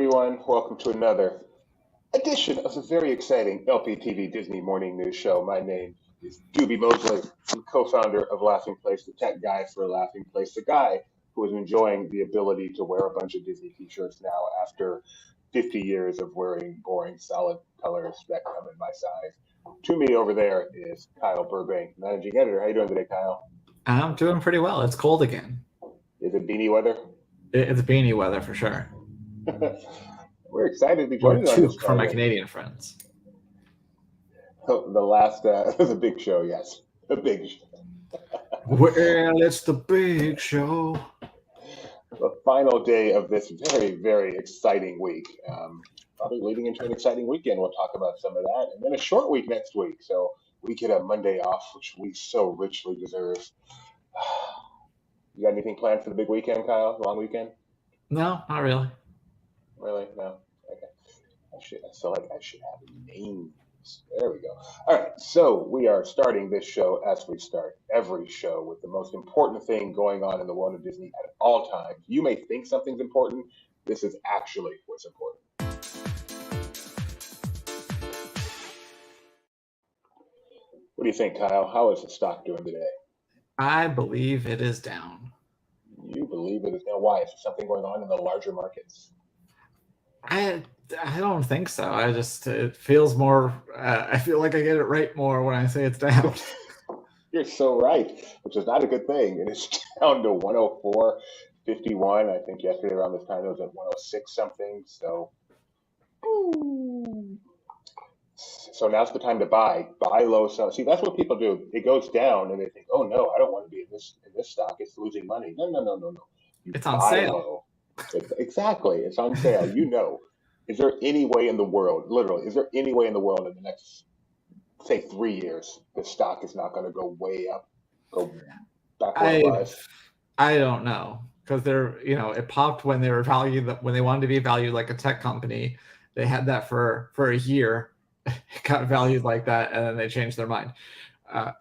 everyone. Welcome to another edition of the very exciting LPTV Disney Morning News Show. My name is Doobie Mosley. I'm co-founder of Laughing Place, the tech guy for Laughing Place, the guy who is enjoying the ability to wear a bunch of Disney t-shirts now after 50 years of wearing boring, solid colors that come in my size. To me over there is Kyle Burbank, managing editor. How you doing today, Kyle? I'm doing pretty well. It's cold again. Is it beanie weather? It's beanie weather for sure. We're excited to be Or joining on this toque for my Friday. Canadian friends. Oh, the last, the big show, yes. The big show. Well, it's the big show. The final day of this very, very exciting week. Probably leading into an exciting weekend. We'll talk about some of that. And then a short week next week. So we get a Monday off, which we so richly deserve. You got anything planned for the big weekend, Kyle? Long weekend? No, not really. Really? No? Okay. I feel like I should have names. There we go. All right. So we are starting this show as we start every show with the most important thing going on in the world of Disney at all times. You may think something's important. This is actually what's important. What do you think, Kyle? How is the stock doing today? I believe it is down. You believe it is now? Why? Is there something going on in the larger markets? I don't think so. It feels more. I feel like I get it right more when I say it's down. You're so right, which is not a good thing. It is down to 104.51. I think yesterday around this time it was at 106 something. So now's the time to buy. Buy low, sell. See, that's what people do. It goes down, and they think, "Oh no, I don't want to be in this stock. It's losing money." No. It's on sale. Exactly, it's on sale. Is there any way in the world, literally, is there any way in the world in the next, say, 3 years, the stock is not going to go way up, go back where it was? I don't know, because it popped when they were valued, when they wanted to be valued like a tech company. They had that for a year. It got valued like that, and then they changed their mind,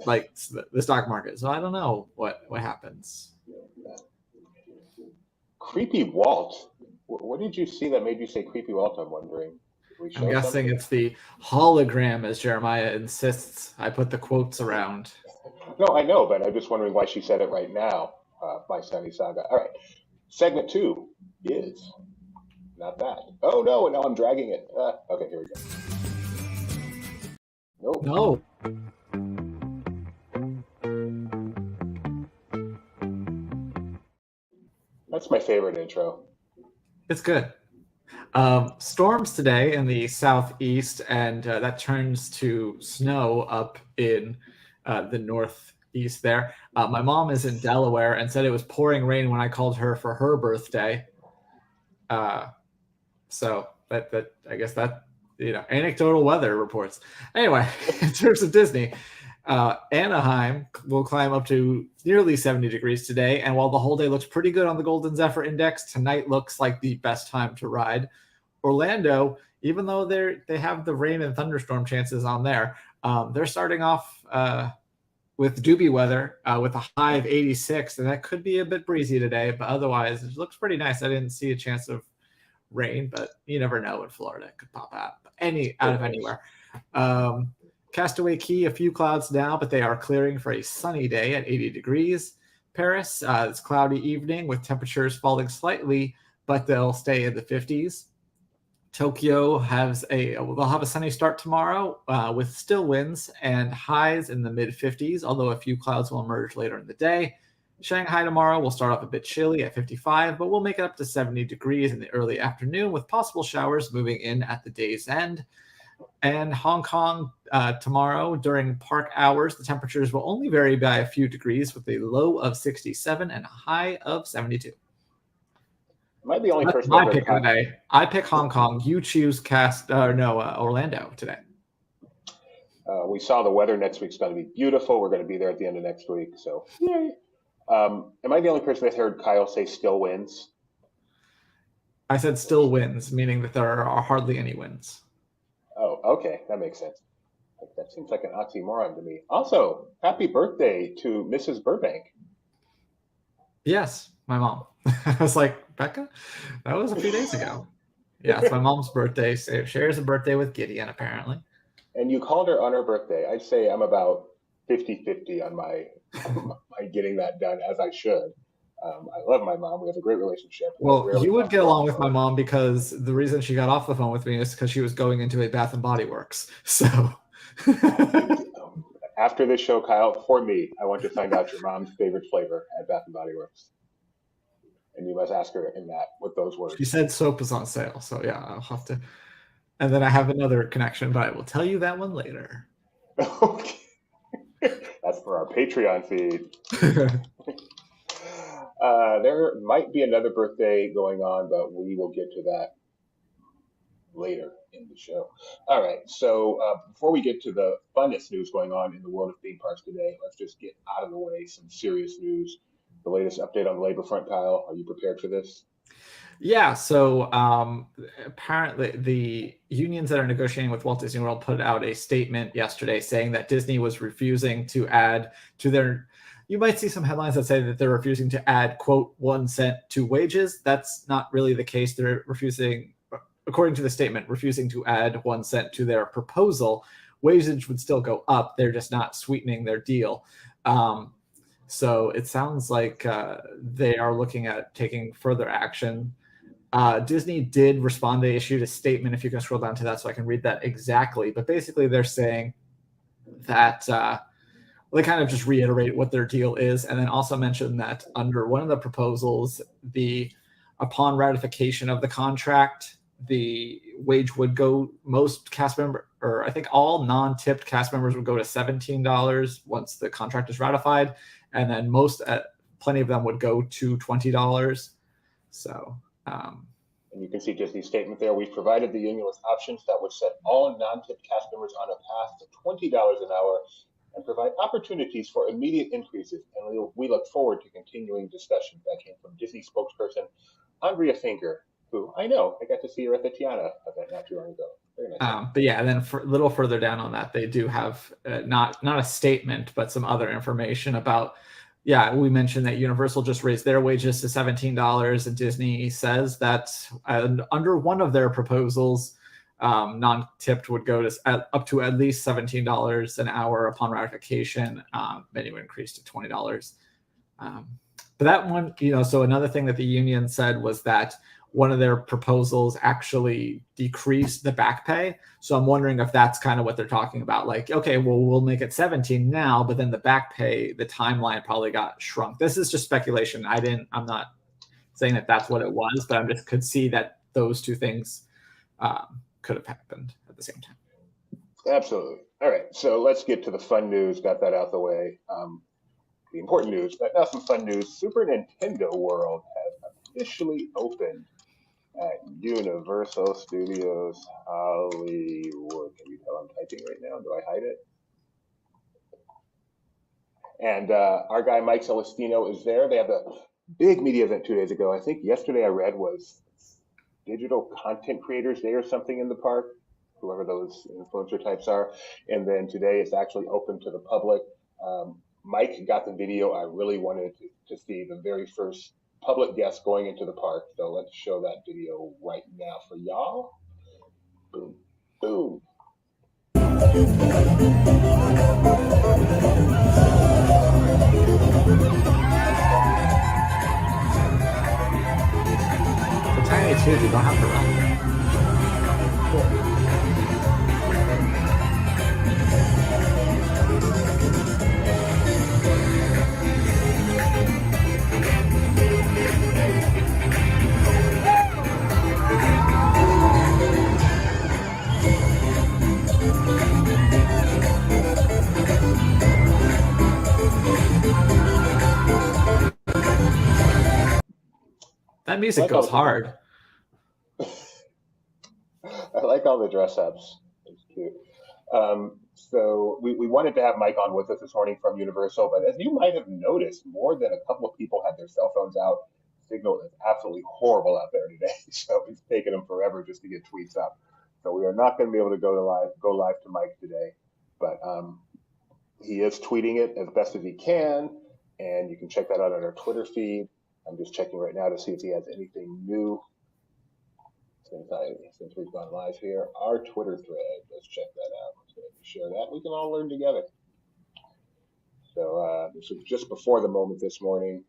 like the stock market. So I don't know what happens. Creepy Walt. What did you see that made you say Creepy Walt? I'm wondering. I'm guessing it's the hologram, as Jeremiah insists. I put the quotes around. No, I know, but I'm just wondering why she said it right now. My Sunny Saga. All right. Segment 2 is not that. Oh, no, now I'm dragging it. Okay, here we go. Nope. No. That's my favorite intro. It's good. Storms today in the southeast, and that turns to snow up in the northeast there. My mom is in Delaware and said it was pouring rain when I called her for her birthday. So that I guess that anecdotal weather reports. Anyway, in terms of Disney, Anaheim will climb up to nearly 70 degrees today, and while the whole day looks pretty good on the Golden Zephyr Index, tonight looks like the best time to ride. Orlando, even though they have the rain and thunderstorm chances on there, they're starting off with doobie weather with a high of 86, and that could be a bit breezy today, but otherwise it looks pretty nice. I didn't see a chance of rain, but you never know in Florida. It could pop out out of anywhere. Castaway Cay, a few clouds now, but they are clearing for a sunny day at 80 degrees. Paris, it's cloudy evening with temperatures falling slightly, but they'll stay in the 50s. Tokyo they'll have a sunny start tomorrow with still winds and highs in the mid 50s, although a few clouds will emerge later in the day. Shanghai tomorrow will start off a bit chilly at 55, but we'll make it up to 70 degrees in the early afternoon with possible showers moving in at the day's end. And Hong Kong tomorrow during park hours, the temperatures will only vary by a few degrees with a low of 67 and a high of 72. Am I the only person? My pick of the day. I pick Hong Kong. You choose Orlando today. We saw the weather next week's going to be beautiful. We're going to be there at the end of next week. So, yay. Am I the only person that heard Kyle say still wins? I said still wins, meaning that there are hardly any wins. Oh, okay. That makes sense. That seems like an oxymoron to me. Also, happy birthday to Mrs. Burbank. Yes, my mom. I was like, Becca? That was a few days ago. Yeah, it's my mom's birthday. So shares a birthday with Gideon, apparently. And you called her on her birthday. I'd say I'm about 50-50 on my my getting that done, as I should. I love my mom. We have a great relationship. We Well, rarely you would talk get to her on along the with my phone. mom because the reason she got off the phone with me is because she was going into a Bath and Body Works. So After this show, Kyle, for me, I want to find out your mom's favorite flavor at Bath and Body Works, and you must ask her in that with those she words. said soap is on sale. So yeah, I'll have to. And then I have another connection, but I will tell you that one later. Okay. That's for our Patreon feed. There might be another birthday going on, but we will get to that later in the show. All right. So before we get to the funnest news going on in the world of theme parks today, let's just get out of the way some serious news. The latest update on the labor front, Kyle. Are you prepared for this? Yeah, so apparently the unions that are negotiating with Walt Disney World put out a statement yesterday saying that Disney was refusing to add to their. You might see some headlines that say that they're refusing to add, quote, 1 cent to wages. That's not really the case. They're refusing, according to the statement, refusing to add 1 cent to their proposal. Wages would still go up. They're just not sweetening their deal. So it sounds like they are looking at taking further action. Disney did respond. They issued a statement. If you can scroll down to that so I can read that exactly. But basically they're saying that they kind of just reiterate what their deal is, and then also mention that under one of the proposals, upon ratification of the contract, the wage would go, most cast member, or I think all non-tipped cast members would go to $17 once the contract is ratified, and then plenty of them would go to $20. So and you can see Disney's statement there. We've provided the union with options that would set all non-tipped cast members on a path to $20 an hour and provide opportunities for immediate increases. And we look forward to continuing discussions. That came from Disney spokesperson Andrea Finger, who I know. I got to see her at the Tiana event not too long ago. Very nice. But yeah, then a little further down on that, they do have not a statement, but some other information about. Yeah, we mentioned that Universal just raised their wages to $17, and Disney says that under one of their proposals, non-tipped would go to up to at least $17 an hour upon ratification. Then it would increase to $20. But that one, so another thing that the union said was that one of their proposals actually decreased the back pay. So I'm wondering if that's kind of what they're talking about. Like, okay, well, we'll make it 17 now, but then the back pay, the timeline probably got shrunk. This is just speculation. I'm not saying that that's what it was, but I just could see that those two things could have happened at the same time. Absolutely. All right. So let's get to the fun news. Got that out the way. The important news, but now some fun news. Super Nintendo World has officially opened at Universal Studios Hollywood. Can you tell I'm typing right now? Do I hide it? And our guy Mike Celestino is there. They have a big media event 2 days ago. I think yesterday I read was Digital Content Creators Day or something in the park, whoever those influencer types are. And then today it's actually open to the public. Mike got the video. I really wanted to see the very first public guest going into the park. So let's show that video right now for y'all. Boom, boom. The tiny tube, you don't have to run. Cool. That music goes hard. I like all the dress ups. It's cute. So we wanted to have Mike on with us this morning from Universal, but as you might have noticed, more than a couple of people had their cell phones out. Signal is absolutely horrible out there today, so it's taken them forever just to get tweets up. So we are not going to be able to go live to Mike today, but he is tweeting it as best as he can, and you can check that out on our Twitter feed. I'm just checking right now to see if he has anything new. since we've gone live here, our Twitter thread. Let's check that out. Let's go ahead and share that. We can all learn together. So this was just before the moment this morning.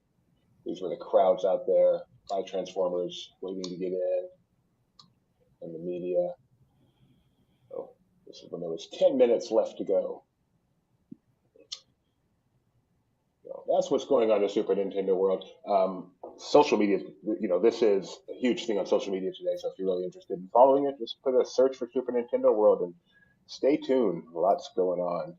These were the crowds out there by Transformers waiting to get in, and the media. Oh, this is when there was 10 minutes left to go. So that's what's going on in the Super Nintendo world. Social media, this is a huge thing on social media today. So if you're really interested in following it, just put a search for Super Nintendo World and stay tuned. Lots going on.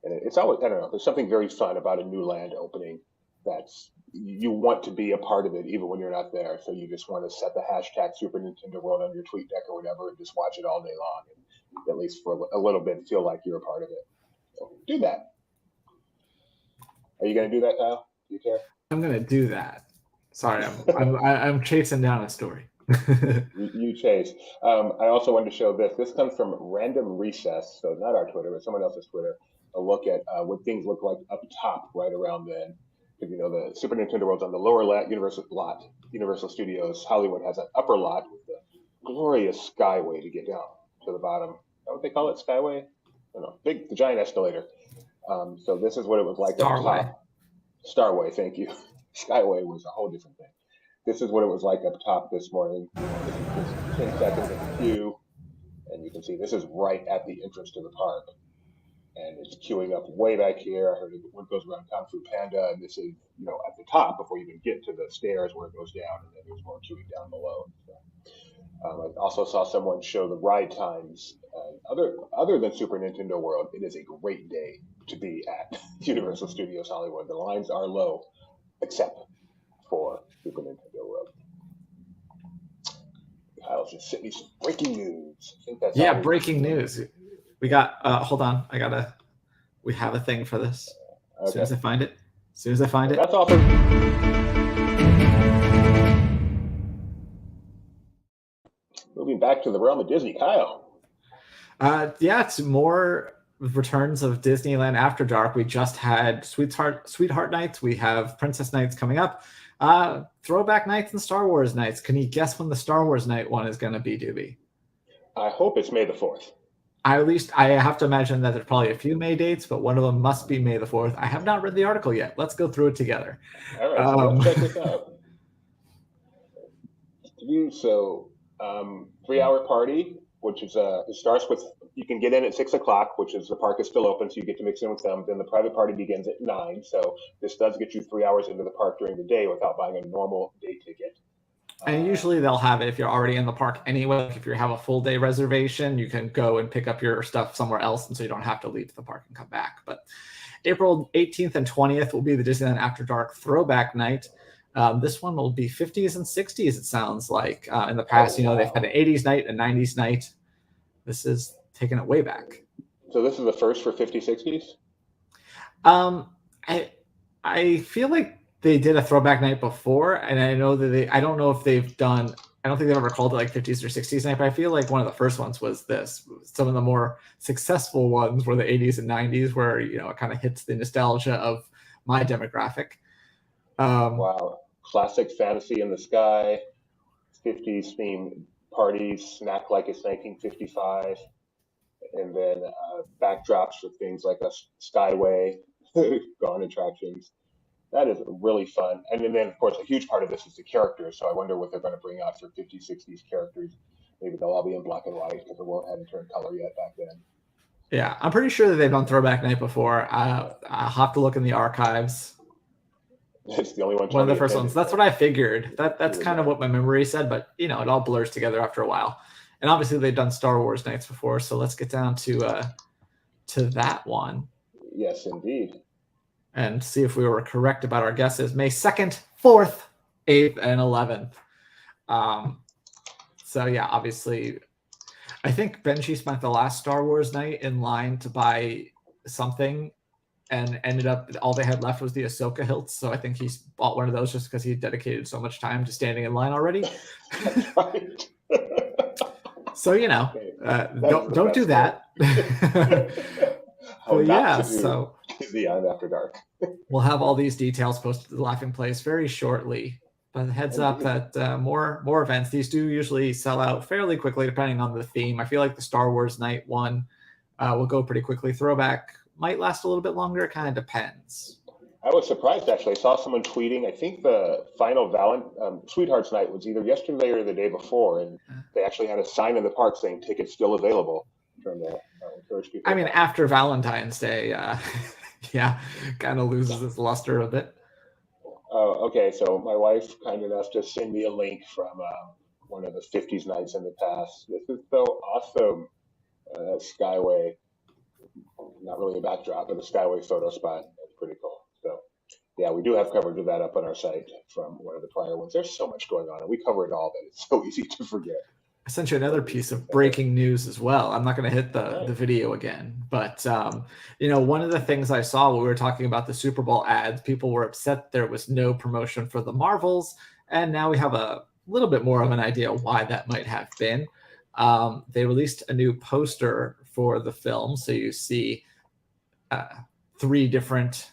And it's always, I don't know, there's something very fun about a new land opening that's, you want to be a part of it even when you're not there. So you just want to set the hashtag Super Nintendo World on your tweet deck or whatever and just watch it all day long. And at least for a little bit, feel like you're a part of it. So do that. Are you going to do that, Kyle? Do you care? I'm going to do that. Sorry, I'm chasing down a story. You chase. I also wanted to show this. This comes from Random Recess, so not our Twitter, but someone else's Twitter. A look at what things look like up top right around then. Because the Super Nintendo World's on the lower lot. Universal Studios Hollywood has an upper lot with the glorious skyway to get down to the bottom. Is that what they call it? Skyway? I don't know. The giant escalator. So this is what it was like up top. Starway, thank you. Skyway was a whole different thing. This is what it was like up top this morning. This is just 10 seconds of the queue. And you can see this is right at the entrance to the park. And it's queuing up way back here. I heard it goes around Kung Fu Panda. And this is, at the top before you even get to the stairs where it goes down. And then there's more queuing down below. So, I also saw someone show the ride times. Other than Super Nintendo World, it is a great day to be at Universal Studios Hollywood. The lines are low, except for Super Nintendo World. Kyle's just sent me some breaking news. I think that's breaking news. We got, hold on, we have a thing for this. Okay. As soon as I find it. That's awesome. Moving back to the realm of Disney, Kyle. It's more returns of Disneyland After Dark. We just had Sweetheart Nights. We have Princess Nights coming up. Throwback Nights and Star Wars Nights. Can you guess when the Star Wars Night one is going to be, Doobie? I hope it's May the 4th. At least I have to imagine that there's probably a few May dates, but one of them must be May the 4th. I have not read the article yet. Let's go through it together. All right, so let's check this out. So 3-hour party, which is it starts with, you can get in at 6 o'clock, which is the park is still open, so you get to mix in with them. Then the private party begins at 9. So this does get you 3 hours into the park during the day without buying a normal day ticket. And usually they'll have it if you're already in the park anyway. Like if you have a full day reservation, you can go and pick up your stuff somewhere else, and so you don't have to leave the park and come back. But April 18th and 20th will be the Disneyland After Dark Throwback Night. This one will be 50s and 60s, it sounds like. In the past, they've had an 80s night, a 90s night. This is taking it way back. So this is the first for 50s, 60s? I feel like they did a throwback night before, and I know that I don't know if they've done, I don't think they've ever called it like 50s or 60s night, but I feel like one of the first ones was this. Some of the more successful ones were the 80s and 90s, where, it kind of hits the nostalgia of my demographic. Wow. Classic Fantasy in the Sky, 50s themed parties, snack like it's 1955, and then backdrops for things like a Skyway, Gone attractions. That is really fun. And then, of course, a huge part of this is the characters. So I wonder what they're going to bring out for 50s, 60s characters. Maybe they'll all be in black and white because the world hadn't turned color yet back then. Yeah, I'm pretty sure that they've done Throwback Night before. I'll have to look in the archives. It's the only one. One of the first ones. That's what I figured. That's kind of what my memory said, but it all blurs together after a while. And obviously they've done Star Wars Nights before, so let's get down to that one. Yes, indeed. And see if we were correct about our guesses. May 2nd, 4th, 8th, and 11th. So yeah, obviously, I think Benji spent the last Star Wars night in line to buy something, and ended up all they had left was the Ahsoka hilts. So I think he bought one of those just because he dedicated so much time to standing in line already. That's right. So don't do that. Well, yeah, so Beyond After Dark. We'll have all these details posted to the Laughing Place very shortly. But heads up that more events. These do usually sell out fairly quickly, depending on the theme. I feel like the Star Wars Night one will go pretty quickly. Throwback might last a little bit longer. It kind of depends. I was surprised, actually. I saw someone tweeting, I think the final Sweethearts Night was either yesterday or the day before, and they actually had a sign in the park saying tickets still available. Trying to encourage people. I mean, after Valentine's Day, yeah, kind of loses its luster a bit. Oh, okay. So my wife kind enough to send me a link from one of the 50s nights in the past. This is so awesome. Skyway, not really a backdrop, but a Skyway photo spot. That's pretty cool. So, yeah, we do have coverage of that up on our site from one of the prior ones. There's so much going on, and we cover it all, but it's so easy to forget. I sent you another piece of breaking news as well. I'm not going to hit the video again, but one of the things I saw when we were talking about the Super Bowl ads, people were upset there was no promotion for the Marvels, and now we have a little bit more of an idea why that might have been. They released a new poster for the film, so you see 3 different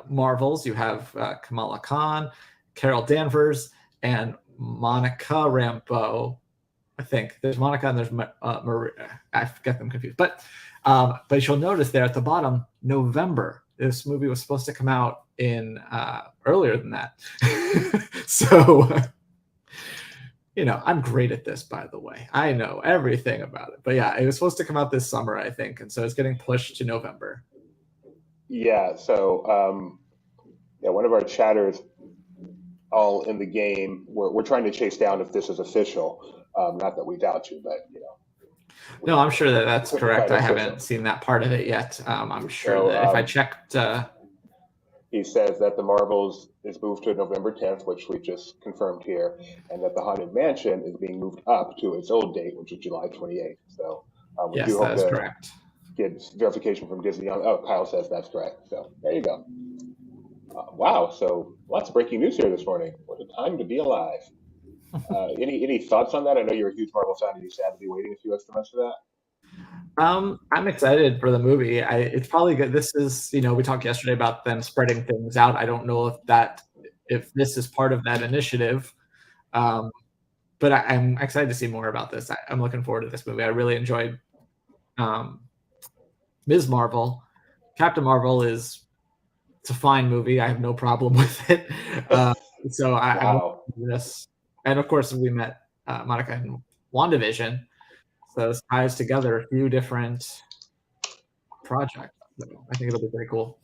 Marvels. You have Kamala Khan, Carol Danvers, and Monica Rambeau. I think there's Monica and there's Maria. I get them confused. But you'll notice there at the bottom, November. This movie was supposed to come out in earlier than that. So, I'm great at this, by the way. I know everything about it. But yeah, it was supposed to come out this summer, I think. And so it's getting pushed to November. Yeah. So, one of our chatters all in the game, we're trying to chase down if this is official. Not that we doubt you, but No, I'm sure that's correct. I haven't seen that part of it yet. I'm sure that if I checked, he says that the Marvels is moved to November 10th, which we just confirmed here, and that the Haunted Mansion is being moved up to its old date, which is July 28th. So we yes, do hope that is to correct. Get verification from Disney. Kyle says that's correct. So there you go. Wow. So lots of breaking news here this morning. What a time to be alive. Any thoughts on that? I know you're a huge Marvel fan, and you sad to be waiting a few extra months for that. I'm excited for the movie. It's probably good. This is, we talked yesterday about them spreading things out. I don't know if this is part of that initiative, but I'm excited to see more about this. I'm looking forward to this movie. I really enjoyed Ms. Marvel. Captain Marvel it's a fine movie. I have no problem with it. So I'm looking for this. And of course, we met Monica in WandaVision. So this ties together a few different projects. So I think it'll be pretty cool.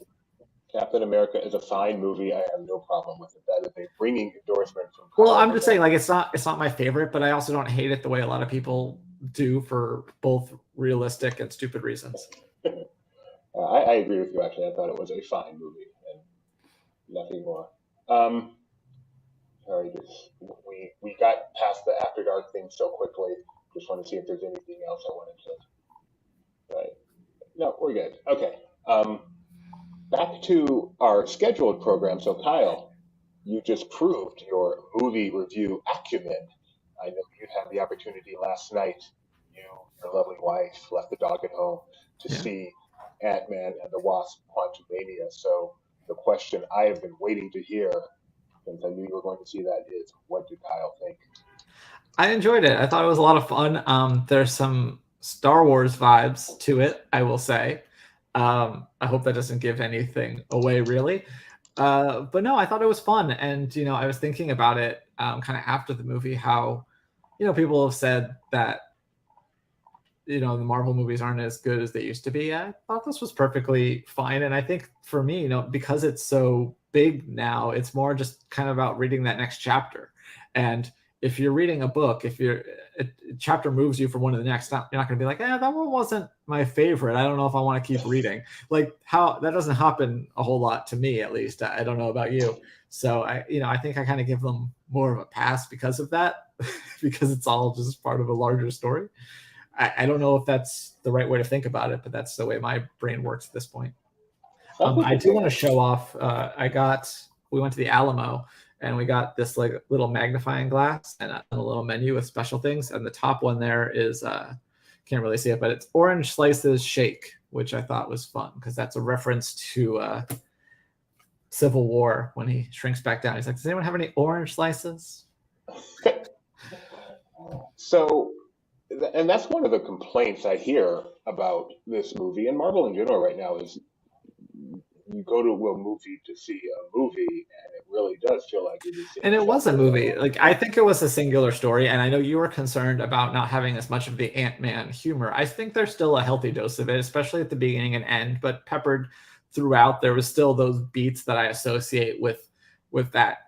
Captain America is a fine movie. I have no problem with it. That is a ringing endorsement from. Well, I'm just saying, it's not my favorite, but I also don't hate it the way a lot of people do for both realistic and stupid reasons. I agree with you. Actually, I thought it was a fine movie and nothing more. Sorry, we got past the After Dark thing so quickly. Just want to see if there's anything else I wanted to. Right? No, we're good. Okay. Back to our scheduled program. So, Kyle, you just proved your movie review acumen. I know you had the opportunity last night. You, your lovely wife, left the dog at home to see Ant-Man and the Wasp: Quantumania. So, the question I have been waiting to hear since I knew you were going to see that is, what did Kyle think? I enjoyed it. I thought it was a lot of fun. There's some Star Wars vibes to it, I will say. I hope that doesn't give anything away, really. But no, I thought it was fun. And, I was thinking about it kind of after the movie, how, people have said that, the Marvel movies aren't as good as they used to be. I thought this was perfectly fine. And I think for me, because it's so big now, it's more just kind of about reading that next chapter. And if you're reading a book, if a chapter moves you from one to the next, you're not going to be like, that one wasn't my favorite. I don't know if I want to keep reading. Like how that doesn't happen a whole lot to me, at least. I don't know about you. So I think I kind of give them more of a pass because of that, because it's all just part of a larger story. I don't know if that's the right way to think about it, but that's the way my brain works at this point. I do want to show off. We went to the Alamo and we got this like little magnifying glass and a little menu with special things. And the top one there is, can't really see it, but it's Orange Slices Shake, which I thought was fun because that's a reference to Civil War when he shrinks back down. He's like, does anyone have any orange slices? So, and that's one of the complaints I hear about this movie and Marvel in general right now is you go to a movie to see a movie, and it really does feel like you're just seeing And it was a something movie. else. Like, I think it was a singular story. And I know you were concerned about not having as much of the Ant-Man humor. I think there's still a healthy dose of it, especially at the beginning and end, but peppered throughout, there was still those beats that I associate with that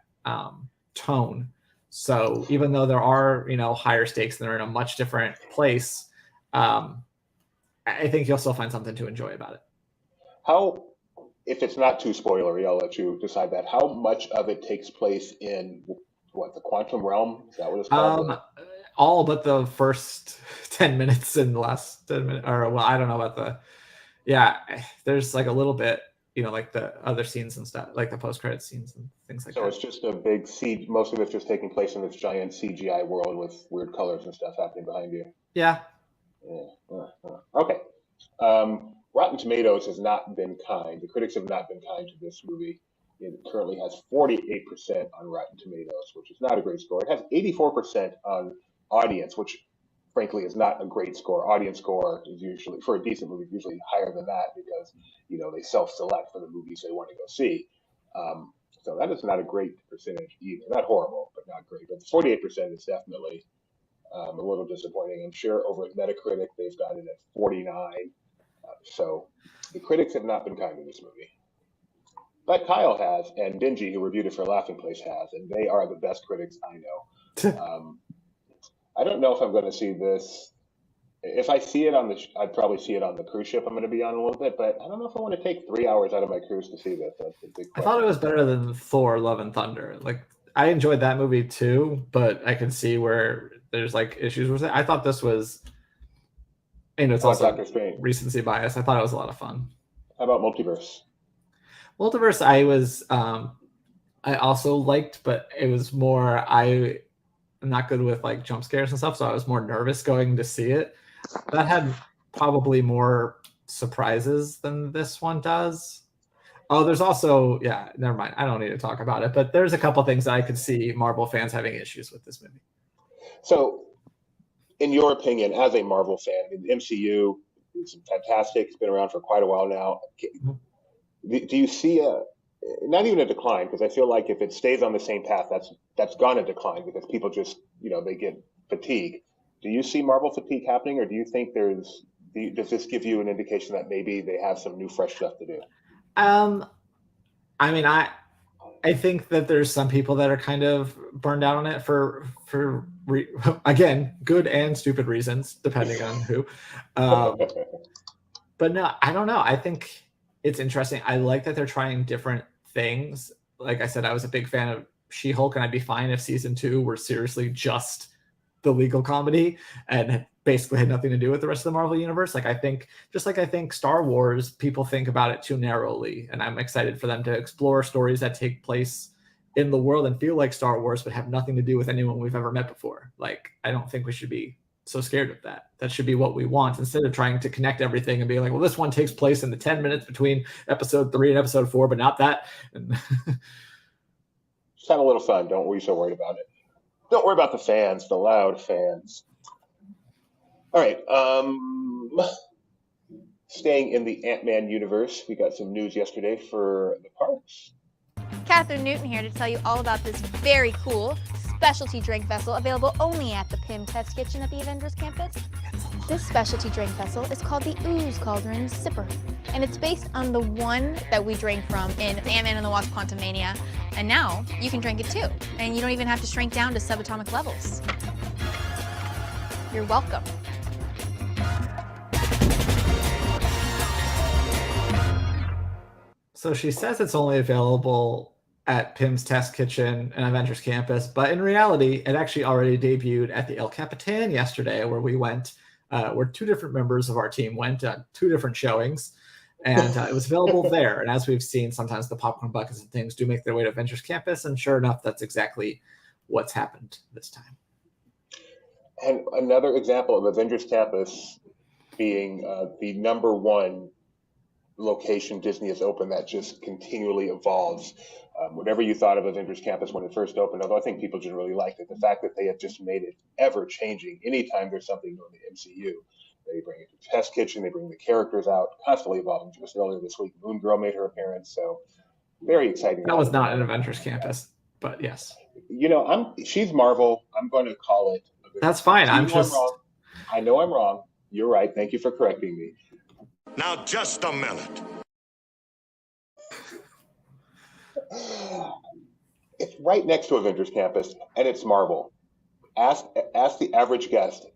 tone. So even though there are, higher stakes and they're in a much different place, I think you'll still find something to enjoy about it. How, if it's not too spoilery, I'll let you decide that. How much of it takes place in what, the quantum realm? Is that what it's called? All but the first 10 minutes and the last 10 minutes, or well, I don't know about there's like a little bit, like the other scenes and stuff, like the post-credit scenes and things like that. So it's just a big most of it's just taking place in this giant CGI world with weird colors and stuff happening behind you. Yeah. Okay. Rotten Tomatoes has not been kind. The critics have not been kind to this movie. It currently has 48% on Rotten Tomatoes, which is not a great score. It has 84% on audience, which frankly is not a great score. Audience score is usually, for a decent movie, usually higher than that because, they self-select for the movies they want to go see. So that is not a great percentage either. Not horrible, but not great. But 48% is definitely a little disappointing. I'm sure over at Metacritic, they've got it at 49. So the critics have not been kind to this movie. But Kyle has, and Dingy, who reviewed it for Laughing Place, has, and they are the best critics I know. I don't know if I'm going to see this. If I see it I'd probably see it on the cruise ship I'm going to be on a little bit, but I don't know if I want to take 3 hours out of my cruise to see this. That's a big question. I thought it was better than Thor: Love and Thunder. Like, I enjoyed that movie too, but I can see where there's like issues with it. I thought this was, it's also Doctor Strange. Recency bias. I thought it was a lot of fun. How about Multiverse? Multiverse, I also liked, but it was more, I'm not good with like jump scares and stuff, so I was more nervous going to see it. That had probably more surprises than this one does. Oh, there's also, never mind. I don't need to talk about it, but there's a couple things that I could see Marvel fans having issues with this movie. So, in your opinion, as a Marvel fan, the MCU is fantastic. It's been around for quite a while now. Do you see not even a decline? Because I feel like if it stays on the same path, that's gonna decline because people just, they get fatigued. Do you see Marvel fatigue happening, or do you think does this give you an indication that maybe they have some new, fresh stuff to do? I mean, I think that there's some people that are kind of burned out on it for again, good and stupid reasons, depending on who. But no, I don't know. I think it's interesting. I like that they're trying different things. Like I said, I was a big fan of She-Hulk, and I'd be fine if season 2 were seriously just the legal comedy and basically had nothing to do with the rest of the Marvel universe. Like, I think Star Wars, people think about it too narrowly, and I'm excited for them to explore stories that take place in the world and feel like Star Wars, but have nothing to do with anyone we've ever met before. Like, I don't think we should be so scared of that. That should be what we want, instead of trying to connect everything and be like, well, this one takes place in the 10 minutes between episode 3 and episode 4, but not that. Just have a little fun. Don't be so worried about it. Don't worry about the fans, the loud fans. All right. Staying in the Ant-Man universe, we got some news yesterday for the parks. Catherine Newton here to tell you all about this very cool specialty drink vessel available only at the PIM Test Kitchen at the Avengers campus. This specialty drink vessel is called the Ooze Cauldron Sipper, and it's based on the one that we drank from in Ant-Man and the Wasp: Quantumania, and now you can drink it too, and you don't even have to shrink down to subatomic levels. You're welcome. So she says it's only available at PIM's Test Kitchen and Avengers Campus, but in reality, it actually already debuted at the El Capitan yesterday, where we went, where 2 different members of our team went on 2 different showings, and it was available there. And as we've seen, sometimes the popcorn buckets and things do make their way to Avengers Campus, and sure enough, that's exactly what's happened this time. And another example of Avengers Campus being the number one location Disney has opened that just continually evolves. Whatever you thought of Avengers Campus when it first opened, although I think people generally liked it, the fact that they have just made it ever changing. Anytime there's something new in the MCU, they bring it to Test Kitchen, they bring the characters out, constantly evolving. Just earlier this week, Moon Girl made her appearance, so very exciting. That was not an Avengers Campus, but yes. She's Marvel. I'm going to call it. That's fine. I'm wrong. I know I'm wrong. You're right. Thank you for correcting me. Now, just a minute. It's right next to Avengers Campus, and it's Marvel. Ask the average guest,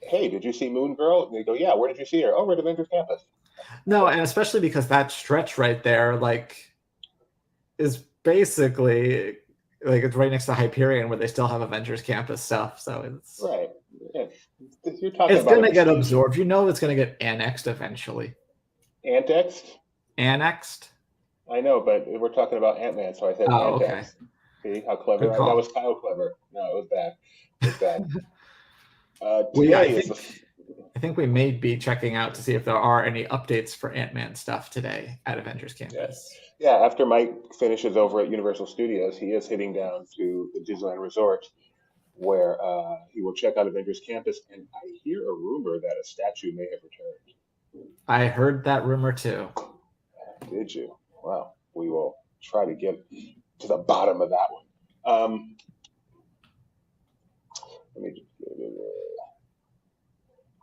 hey, did you see Moon Girl? And they go, yeah, where did you see her? Oh, we're at Avengers Campus. No, and especially because that stretch right there, is basically it's right next to Hyperion where they still have Avengers Campus stuff. So it's right. Yeah. You're talking it's going to get absorbed. You know, it's going to get annexed eventually. Annexed? I know, but we're talking about Ant-Man, so I said annexed. Okay. See how clever? That was Kyle clever. No, it was bad. I think we may be checking out to see if there are any updates for Ant-Man stuff today at Avengers Campus. Yes. Yeah, after Mike finishes over at Universal Studios, he is heading down to the Disneyland Resort where he will check out Avengers Campus, and I hear a rumor that a statue may have returned. I heard that rumor too. Did you? Wow. We will try to get to the bottom of that one. Let me give me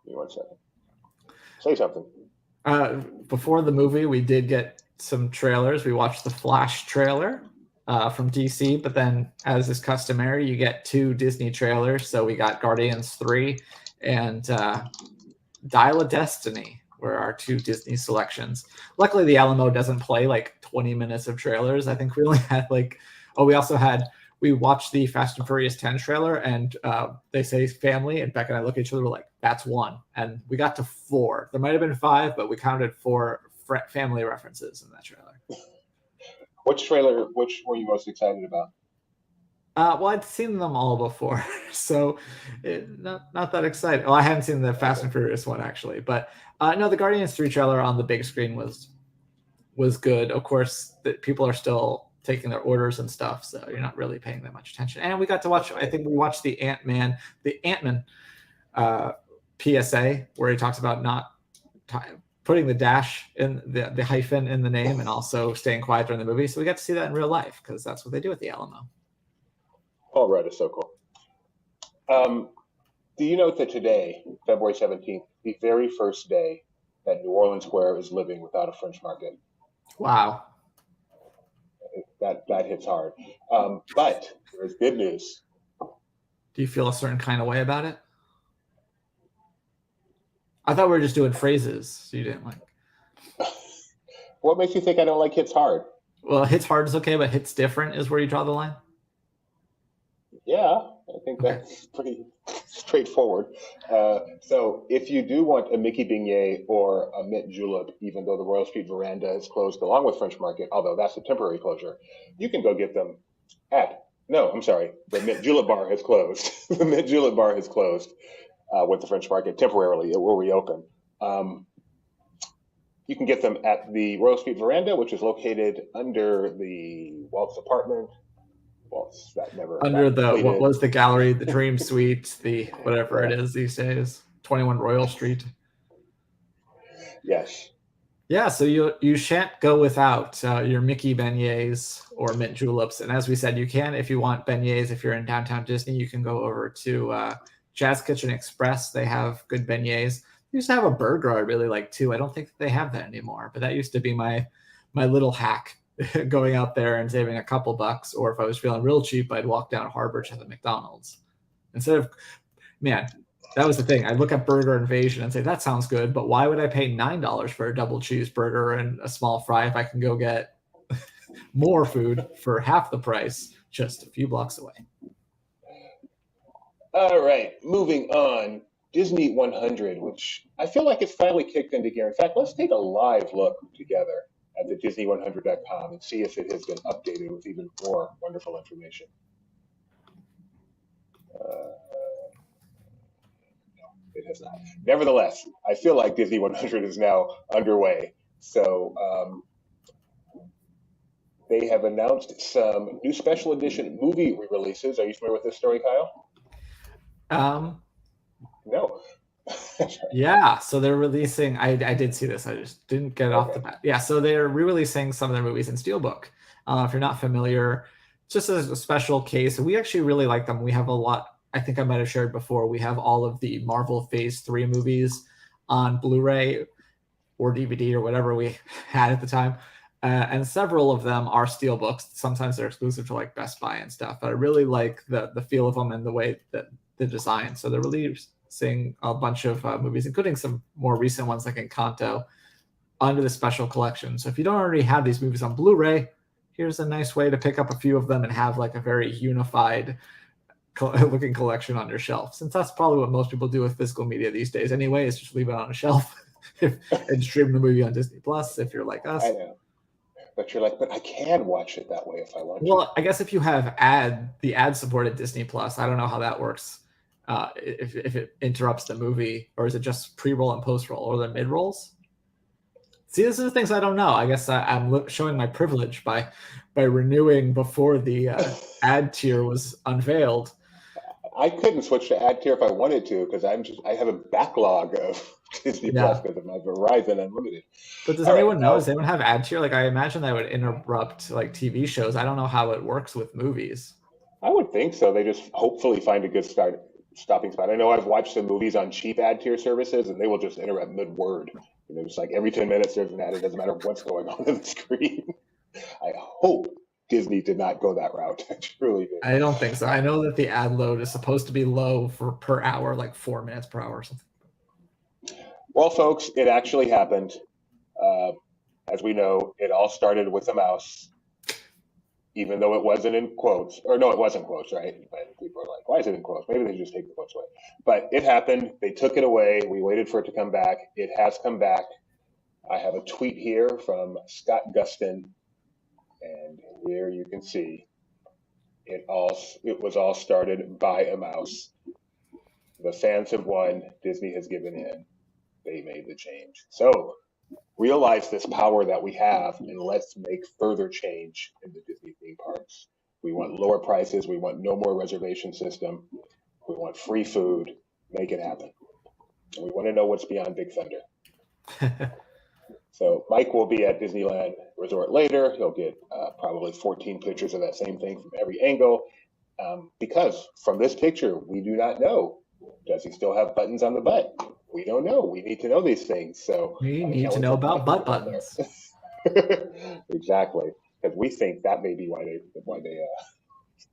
1 second. Say something. Before the movie, we did get some trailers. We watched the Flash trailer from DC, but then, as is customary, you get 2 Disney trailers. So we got Guardians 3 and Dial of Destiny were our 2 Disney selections. Luckily, the Alamo doesn't play 20 minutes of trailers. I think we only had we watched the Fast and Furious 10 trailer, and they say family, and Beck and I look at each other, we're like, that's 1. And we got to 4. There might have been 5, but we counted 4 family references in that trailer. Which were you most excited about? Well, I'd seen them all before, so not that excited. Well, I hadn't seen the Fast and Furious one, actually. But no, the Guardians 3 trailer on the big screen was good. Of course, people are still taking their orders and stuff, so you're not really paying that much attention. And we got to watch, I think we watched the Ant-Man PSA, where he talks about not putting the dash in the hyphen in the name and also staying quiet during the movie. So we got to see that in real life because that's what they do at the Alamo. All right, it's so cool. Do you know that today, February 17th, the very first day that New Orleans Square is living without a French market? Wow. That hits hard. But there's good news. Do you feel a certain kind of way about it? I thought we were just doing phrases, so you didn't like. What makes you think I don't like hits hard? Well, hits hard is okay, but hits different is where you draw the line? Yeah, I think that's pretty straightforward. So if you do want a Mickey Beignet or a mint julep, even though the Royal Street Veranda is closed along with French Market, although that's a temporary closure, you can go get them the mint julep bar has closed. The mint julep bar has closed with the French Market temporarily. It will reopen. You can get them at the Royal Street Veranda, which is located under the Waltz apartment. Waltz, that never under what was the gallery, the Dream Suite, the whatever it is these days, 21 Royal Street. Yes. Yeah, so you shan't go without your Mickey beignets or mint juleps. And as we said, you can, if you want beignets, if you're in downtown Disney, you can go over to Jazz Kitchen Express. They have good beignets. They used to have a burger I really like too. I don't think they have that anymore, but that used to be my little hack, going out there and saving a couple bucks. Or if I was feeling real cheap, I'd walk down Harbor to the McDonald's. Instead of, that was the thing. I'd look at Burger Invasion and say, that sounds good, but why would I pay $9 for a double cheeseburger and a small fry if I can go get more food for half the price just a few blocks away? All right, moving on. Disney 100, which I feel like it's finally kicked into gear. In fact, let's take a live look together at the Disney100.com and see if it has been updated with even more wonderful information. No, it has not. Nevertheless, I feel like Disney 100 is now underway. So they have announced some new special edition movie re-releases. Are you familiar with this story, Kyle? No. Yeah, so they're releasing. I did see this. I just didn't get it off the bat. Yeah, so they're re-releasing some of their movies in Steelbook. If you're not familiar, just as a special case, we actually really like them. We have a lot. I think I might have shared before. We have all of the Marvel Phase 3 movies on Blu-ray or DVD or whatever we had at the time. And several of them are Steelbooks. Sometimes they're exclusive to like Best Buy and stuff. But I really like the feel of them and the way that the design. So they're releasing a bunch of movies, including some more recent ones like Encanto, under the special collection. So if you don't already have these movies on Blu-ray, here's a nice way to pick up a few of them and have like a very unified looking collection on your shelf. Since that's probably what most people do with physical media these days anyway, is just leave it on a shelf and stream the movie on Disney Plus if you're like us. I know. But you're like, but I can watch it that way if I want to. Well, I guess if you have the ad-supported Disney Plus, I don't know how that works. If it interrupts the movie, or is it just pre-roll and post-roll, or the mid-rolls? See, this is the things I don't know. I guess I'm showing my privilege by renewing before the ad tier was unveiled. I couldn't switch to ad tier if I wanted to because I have a backlog of Disney Plus because of my Verizon Unlimited. But does anyone know? Does anyone have ad tier? Like, I imagine that would interrupt like TV shows. I don't know how it works with movies. I would think so. They just hopefully find a good stopping spot. I know I've watched some movies on cheap ad tier services, and they will just interrupt mid-word. It's like every 10 minutes there's an ad. It doesn't matter what's going on the screen. I hope Disney did not go that route. I truly did. I don't think so. I know that the ad load is supposed to be low per hour, like 4 minutes per hour or something. Well, folks, it actually happened. As we know, it all started with a mouse, even though it wasn't in quotes. Or no, it wasn't quotes, right? But people are like, why is it in quotes? Maybe they just take the quotes away. But it happened. They took it away. We waited for it to come back. It has come back. I have a tweet here from Scott Gustin. And here you can see it was all started by a mouse. The fans have won. Disney has given in. They made the change. So realize this power that we have, and let's make further change in the Disney theme parks. We want lower prices. We want no more reservation system. We want free food. Make it happen. And we want to know what's beyond Big Thunder. So Mike will be at Disneyland Resort later. He'll get probably 14 pictures of that same thing from every angle. Because from this picture, we do not know. Does he still have buttons on the butt? We don't know. We need to know these things. So we need to know about butt buttons. Exactly. Because we think that may be why they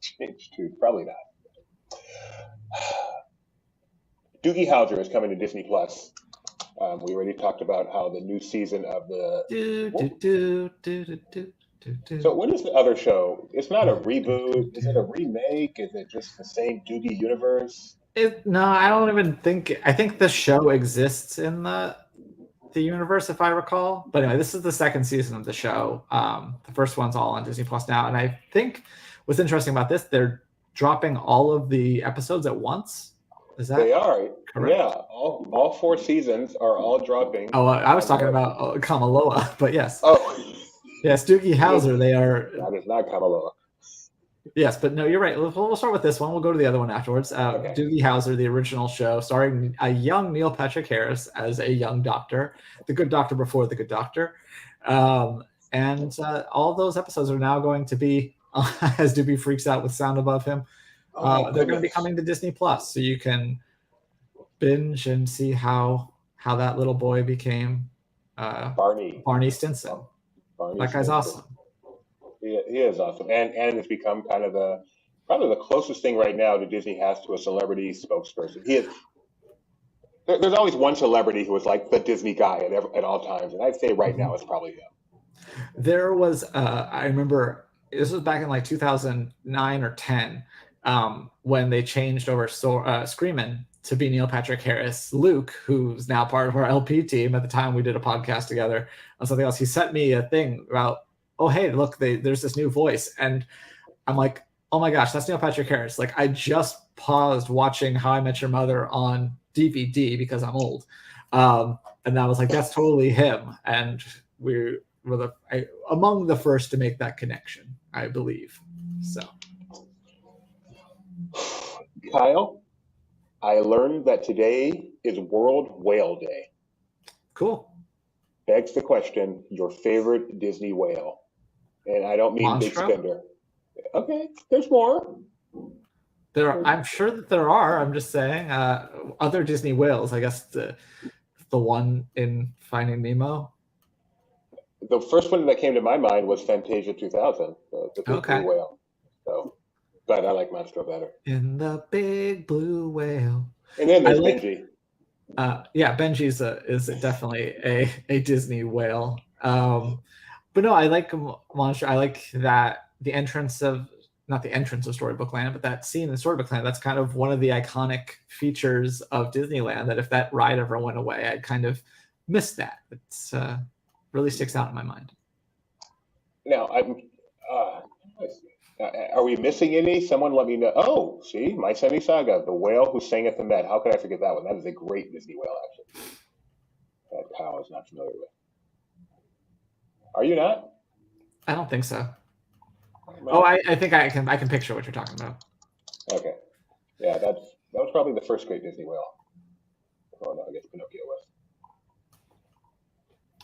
changed to. Probably not. Doogie Howser is coming to Disney Plus. We already talked about how the new season of the. So what is the other show? It's not a reboot. Is it a remake? Is it just the same Doogie universe? No, I don't even think. I think the show exists in the universe, if I recall. But anyway, this is the second season of the show. The first one's all on Disney Plus now, and I think what's interesting about this, they're dropping all of the episodes at once. Is that? They are. Correct? Yeah, all 4 seasons are all dropping. Oh, I was talking about Kamaloa, but yes. Oh, yes, Doogie Howser. They are. That is not Kamaloa. Yes, but no, you're right. We'll start with this one. We'll go to the other one afterwards. Okay. Doogie Howser, the original show, starring a young Neil Patrick Harris as a young doctor, the good doctor before the good doctor. And all those episodes are now going to be, as Doobie freaks out with sound above him, they're going to be coming to Disney Plus, so you can binge and see how that little boy became Barney Stinson. That guy's awesome. He is awesome, and it's become kind of probably the closest thing right now that Disney has to a celebrity spokesperson. There's always one celebrity who is like the Disney guy at all times, and I'd say right now it's probably him. There was, I remember, this was back in like 2009 or 10, when they changed over Screamin' to be Neil Patrick Harris. Luke, who's now part of our LP team, at the time we did a podcast together on something else, he sent me a thing about, oh, hey, look, there's this new voice. And I'm like, oh my gosh, that's Neil Patrick Harris. Like, I just paused watching How I Met Your Mother on DVD because I'm old. And I was like, that's totally him. And among the first to make that connection, I believe. So, Kyle, I learned that today is World Whale Day. cool. Begs the question, your favorite Disney whale? And I don't mean Big Monstro? Spender. Okay, there's more. I'm sure that there are. I'm just saying, other Disney whales. I guess the one in Finding Nemo. The first one that came to my mind was Fantasia 2000, the big Okay. blue whale. So, but I like Monstro better. In the big blue whale. And then there's Benji. Yeah, Benji's is definitely a Disney whale. But no, I like Monstro. I like that not the entrance of Storybook Land, but that scene in Storybook Land. That's kind of one of the iconic features of Disneyland. That if that ride ever went away, I'd kind of miss that. It's really sticks out in my mind. Now, are we missing any? Someone let me know. Oh, see, My Sunny Saga, the whale who sang at the Met. How could I forget that one? That is a great Disney whale, actually. That Kyle is not familiar with. Are you not? I don't think so. No. Oh, I think I can picture what you're talking about. Okay. Yeah, that was probably the first great Disney whale. Oh no, I guess Pinocchio was.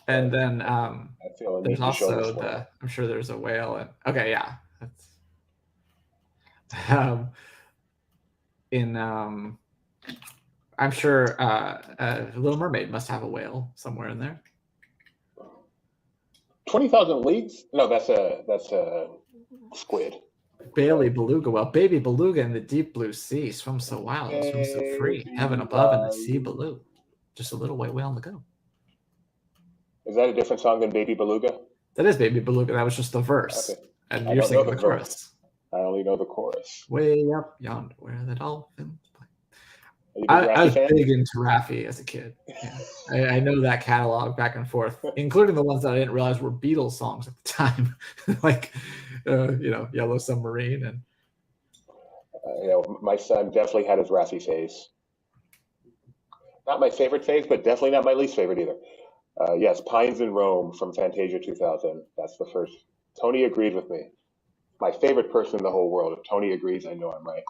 And then I feel a need there's to show also this one. I'm sure there's a whale. And okay, yeah. That's, I'm sure Little Mermaid must have a whale somewhere in there. 20,000 Leagues? No, that's a squid. Bailey Beluga. Well, baby beluga in the deep blue sea swims so wild, swims so free, heaven above and the sea below. Just a little white whale on the go. Is that a different song than Baby Beluga? That is Baby Beluga. That was just the verse. Okay. And I you're don't know singing the the chorus. verse. I only know the chorus. Way up yonder where the dolphins play. Are you a big I Raffi was fan? big into Raffi as a kid. Yeah. I know that catalog back and forth, including the ones that I didn't realize were Beatles songs at the time, like Yellow Submarine and. My son definitely had his Raffi phase. Not my favorite phase, but definitely not my least favorite either. Yes, Pines in Rome from Fantasia 2000. That's the first. Tony agreed with me. My favorite person in the whole world. If Tony agrees, I know I'm right.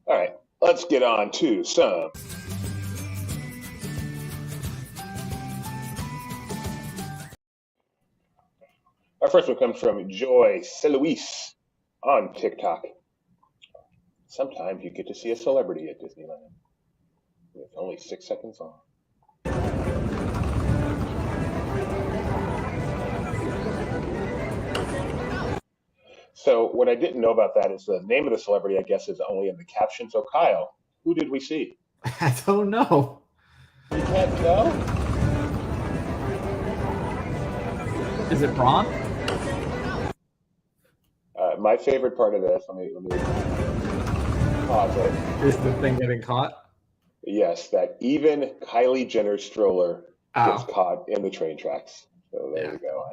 All right, let's get on to some. Our first one comes from Joy Celuis on TikTok. Sometimes you get to see a celebrity at Disneyland. It's only 6 seconds long. So what I didn't know about that is the name of the celebrity, I guess, is only in the caption. So Kyle, who did we see? I don't know. You can't tell? Is it Braun? My favorite part of this, let me pause it. Is the thing getting caught? Yes, that even Kylie Jenner's stroller gets caught in the train tracks. So there you go.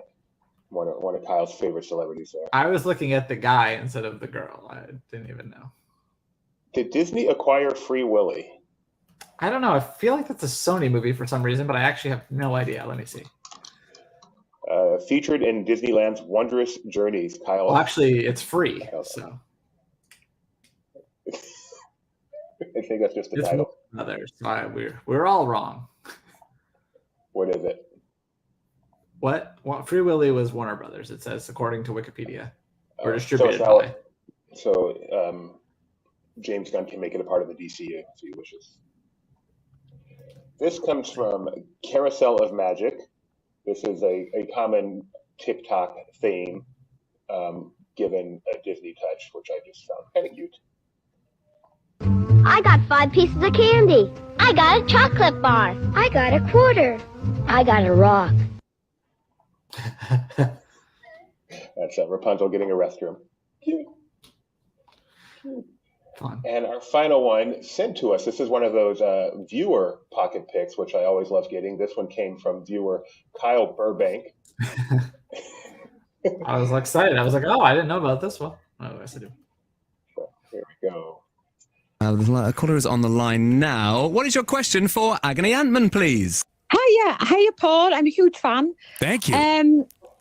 One of Kyle's favorite celebrities there. I was looking at the guy instead of the girl. I didn't even know. Did Disney acquire Free Willy? I don't know. I feel like that's a Sony movie for some reason, but I actually have no idea. Let me see. Featured in Disneyland's Wondrous Journeys, Kyle. Well, actually, it's free, so. I think that's just the It's title. others. We're all wrong. What is it? What? Free Willy was Warner Brothers, it says, according to Wikipedia. Or So distributed it's by. So James Gunn can make it a part of the DCU if he wishes. This comes from Carousel of Magic. This is a common TikTok theme given a Disney touch, which I just found kind of cute. I got 5 pieces of candy. I got a chocolate bar. I got a quarter. I got a rock. That's Rapunzel getting a restroom. Cute. Fun. And our final one sent to us. This is one of those viewer pocket picks, which I always love getting. This one came from viewer Kyle Burbank. I was excited. I was like, oh, I didn't know about this one. Oh, yes, I do. So here we go. The caller is on the line now. What is your question for Agony Antman, please? Hiya, Paul. I'm a huge fan. Thank you.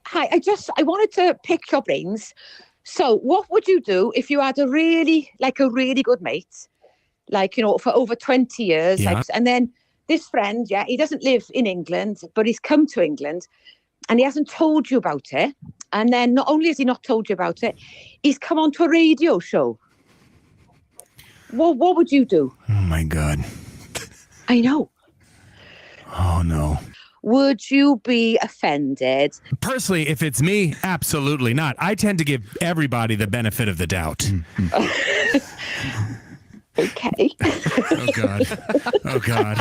Hi. I wanted to pick your brains. So, what would you do if you had a really good mate, for over 20 years, Yeah. and then this friend, he doesn't live in England, but he's come to England, and he hasn't told you about it. And then not only has he not told you about it, he's come onto a radio show. What would you do? Oh my God. I know. Oh no. Would you be offended? Personally, if it's me, absolutely not. I tend to give everybody the benefit of the doubt. Okay. Oh God. Oh God.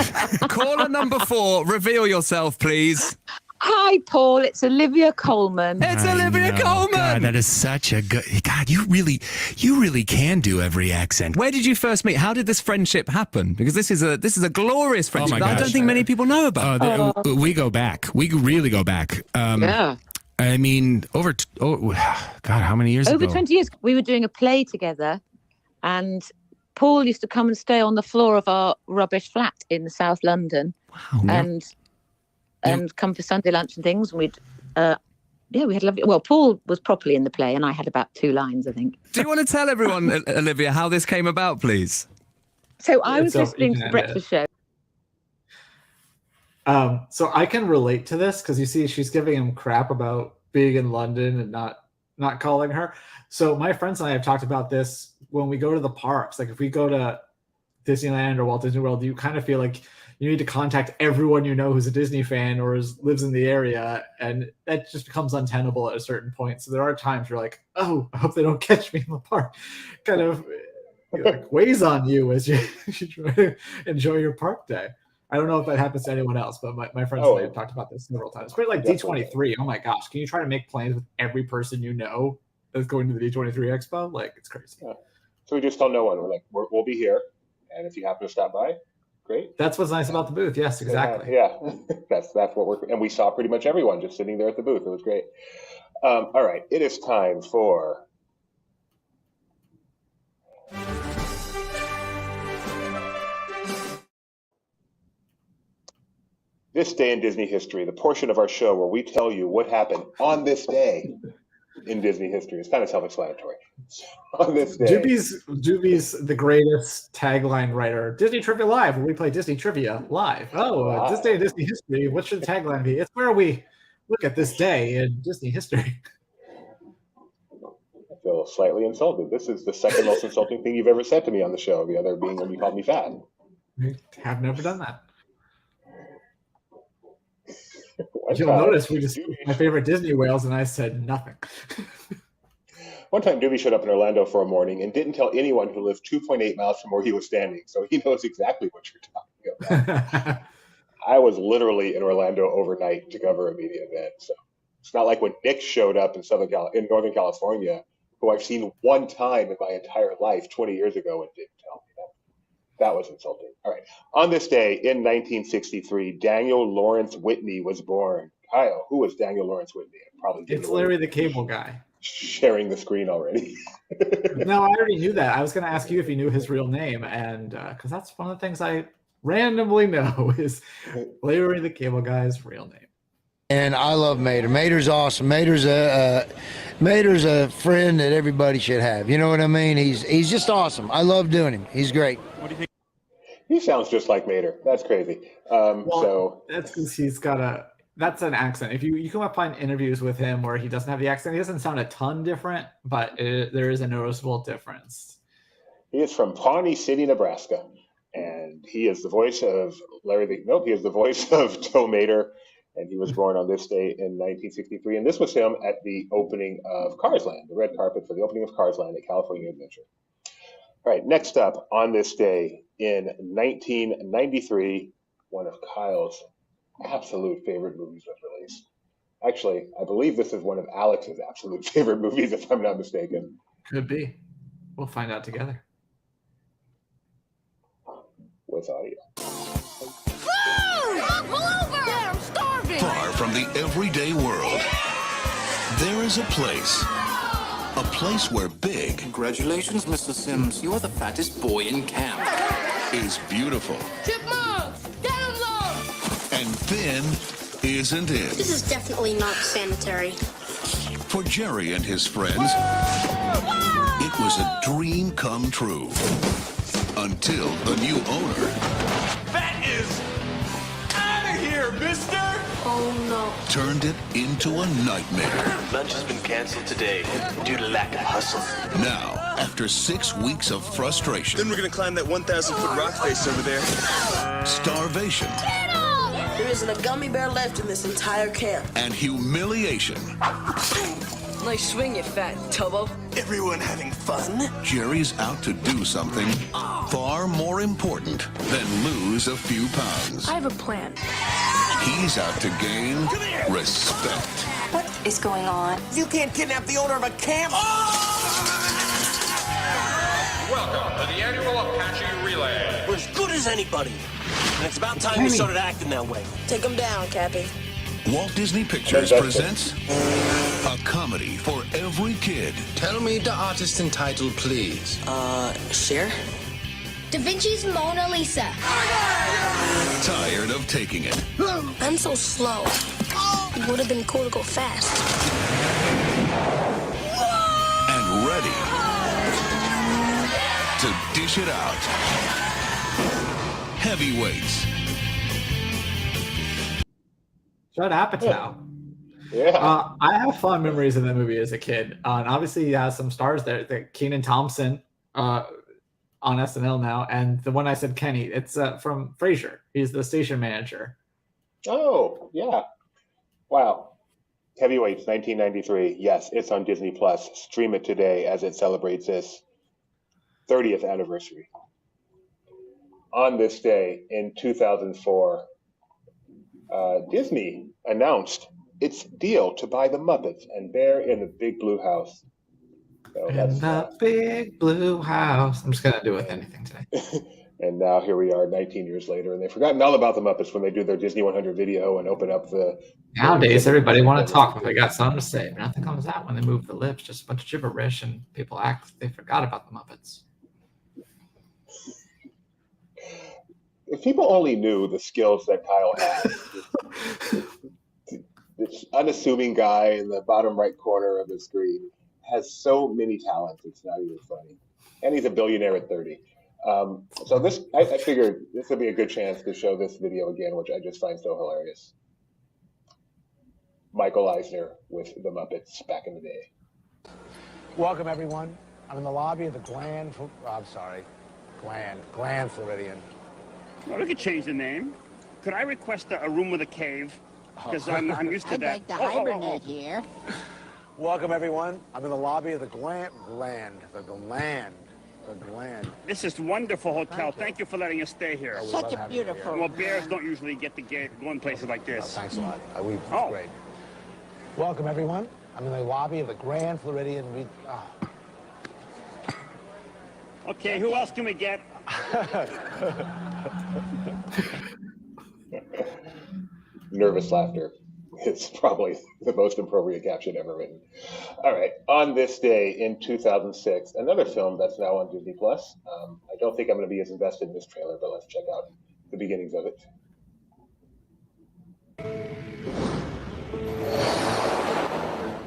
Caller number 4, reveal yourself, please. Hi, Paul. It's Olivia Coleman. It's Olivia Coleman. God, that is such a good. God, you really can do every accent. Where did you first meet? How did this friendship happen? Because this is a glorious friendship my that I don't gosh. think many people know about. We go back. We really go back. Yeah. I mean, God, how many years ago? Over 20 years. We were doing a play together, and Paul used to come and stay on the floor of our rubbish flat in South London. Wow. And come for Sunday lunch and things. And we'd, we had lovely. Well, Paul was properly in the play, and I had about 2 lines, I think. Do you want to tell everyone, Olivia, how this came about, please? So I was So listening you to can the edit. breakfast show. So I can relate to this because you see, she's giving him crap about being in London and not calling her. So my friends and I have talked about this when we go to the parks. Like if we go to Disneyland or Walt Disney World, you kind of feel like you need to contact everyone you know who's a Disney fan or lives in the area, and that just becomes untenable at a certain point. So there are times you're like, oh, I hope they don't catch me in the park. Kind of weighs on you as you try to enjoy your park day. I don't know if that happens to anyone else, but my friends and I have talked about this several times. But like D23, oh my gosh, can you try to make plans with every person you know that's going to the D23 Expo? Like, it's crazy. Yeah. So we just tell no one. We're like, we'll be here, and if you happen to stop by, great. That's what's nice about the booth. Yes, exactly. Yeah, that's what and we saw pretty much everyone just sitting there at the booth. It was great. All right, it is time for This Day in Disney History, the portion of our show where we tell you what happened on this day in Disney history. It's kind of self-explanatory. On this day. Doobie's the greatest tagline writer. Disney Trivia Live, where we play Disney Trivia live. Oh, This Day in Disney History. What should the tagline be? It's where we look at this day in Disney history. I feel slightly insulted. This is the second most insulting thing you've ever said to me on the show, the other being when you called me fat. We have never done that. You'll notice we just my favorite Disney whales, and I said nothing. One time, Doobie showed up in Orlando for a morning and didn't tell anyone who lived 2.8 miles from where he was standing, so he knows exactly what you're talking about. I was literally in Orlando overnight to cover a media event, so it's not like when Nick showed up in Northern California, who I've seen one time in my entire life 20 years ago and didn't tell me that. That was insulting. All right. On this day in 1963, Daniel Lawrence Whitney was born. Kyle, who was Daniel Lawrence Whitney? It's Larry the Cable Guy. Sharing the screen already. No, I already knew that. I was going to ask you if you knew his real name, and because that's one of the things I randomly know is Larry the Cable Guy's real name. And I love Mater. Mater's awesome. Mater's a friend that everybody should have. You know what I mean? He's just awesome. I love doing him. He's great. What do you think? He sounds just like Mater. That's crazy. So that's because he's got that's an accent. If you can find interviews with him where he doesn't have the accent, he doesn't sound a ton different, but there is a noticeable difference. He is from Pawnee City, Nebraska, and he is the voice of he is the voice of Joe Mater, and he was born on this day in 1963. And this was him at the opening of Cars Land, the red carpet for the opening of Cars Land at California Adventure. All right, next up on this day in 1993, one of Kyle's absolute favorite movies was released. Actually, I believe this is one of Alex's absolute favorite movies, if I'm not mistaken. Could be. We'll find out together. With audio. Yeah, I'm starving. Far from the everyday world, there is a place where big. Congratulations, Mr. Sims. You're the fattest boy in camp. Is beautiful. Chipmunks, get 'em, And thin isn't it? This is definitely not sanitary. For Jerry and his friends, it was a dream come true. Until the new owner That is out of here, mister! Oh no. turned it into a nightmare. Lunch has been canceled today due to lack of hustle. Now, after 6 weeks of frustration, Then we're gonna climb that 1,000-foot rock face over there. starvation, There isn't a gummy bear left in this entire camp. and humiliation, Nice swing, you fat tubbo. Everyone having fun? Jerry's out to do something far more important than lose a few pounds. I have a plan. He's out to gain respect. What is going on? You can't kidnap the owner of a camp! Welcome to the annual Apache Relay. We're as good as anybody. And it's about time we started acting that way. Take him down, Cappy. Walt Disney Pictures presents a comedy for every kid. Tell me the artist and title, please. Cher? Da Vinci's Mona Lisa. Tired of taking it. I'm so slow. It would have been cool to go fast. And ready to dish it out. Heavyweights. Judd Apatow. Yeah. I have fond memories of that movie as a kid. And obviously, he has some stars there. Kenan Thompson on SNL now. And the one I said, Kenny, it's from Frasier. He's the station manager. Oh, yeah. Wow. Heavyweights, 1993. Yes, it's on Disney Plus. Stream it today as it celebrates its 30th anniversary. On this day in 2004, Disney announced its deal to buy the Muppets and Bear in the Big Blue House. So In the big blue house. I'm just going to do with anything today. and now here we are 19 years later, and they've forgotten all about the Muppets when they do their Disney 100 video and open up the... Nowadays, everybody want to talk when they got something to say. But nothing comes out when they move the lips. Just a bunch of gibberish, and people act they forgot about the Muppets. If people only knew the skills that Kyle has, this unassuming guy in the bottom right corner of the screen has so many talents, it's not even funny. And he's a billionaire at 30. So this, I figured this would be a good chance to show this video again, which I just find so hilarious. Michael Eisner with the Muppets back in the day. Welcome, everyone. I'm in the lobby of the Grand Floridian. Well, we could change the name. Could I request a room with a cave? Because I'm used to that. I'd like to hibernate here. Welcome, everyone. I'm in the lobby of the Gland. This is a wonderful hotel. Thank you for letting us stay here. Such a beautiful. Well, bears don't usually get to go in places like this. Thanks a lot. Great. Welcome, everyone. I'm in the lobby of the Grand Floridian. Okay, who else can we get? Nervous laughter is probably the most appropriate caption ever written. All right, on this day in 2006, another film that's now on Disney Plus. I don't think I'm going to be as invested in this trailer, but let's check out the beginnings of it.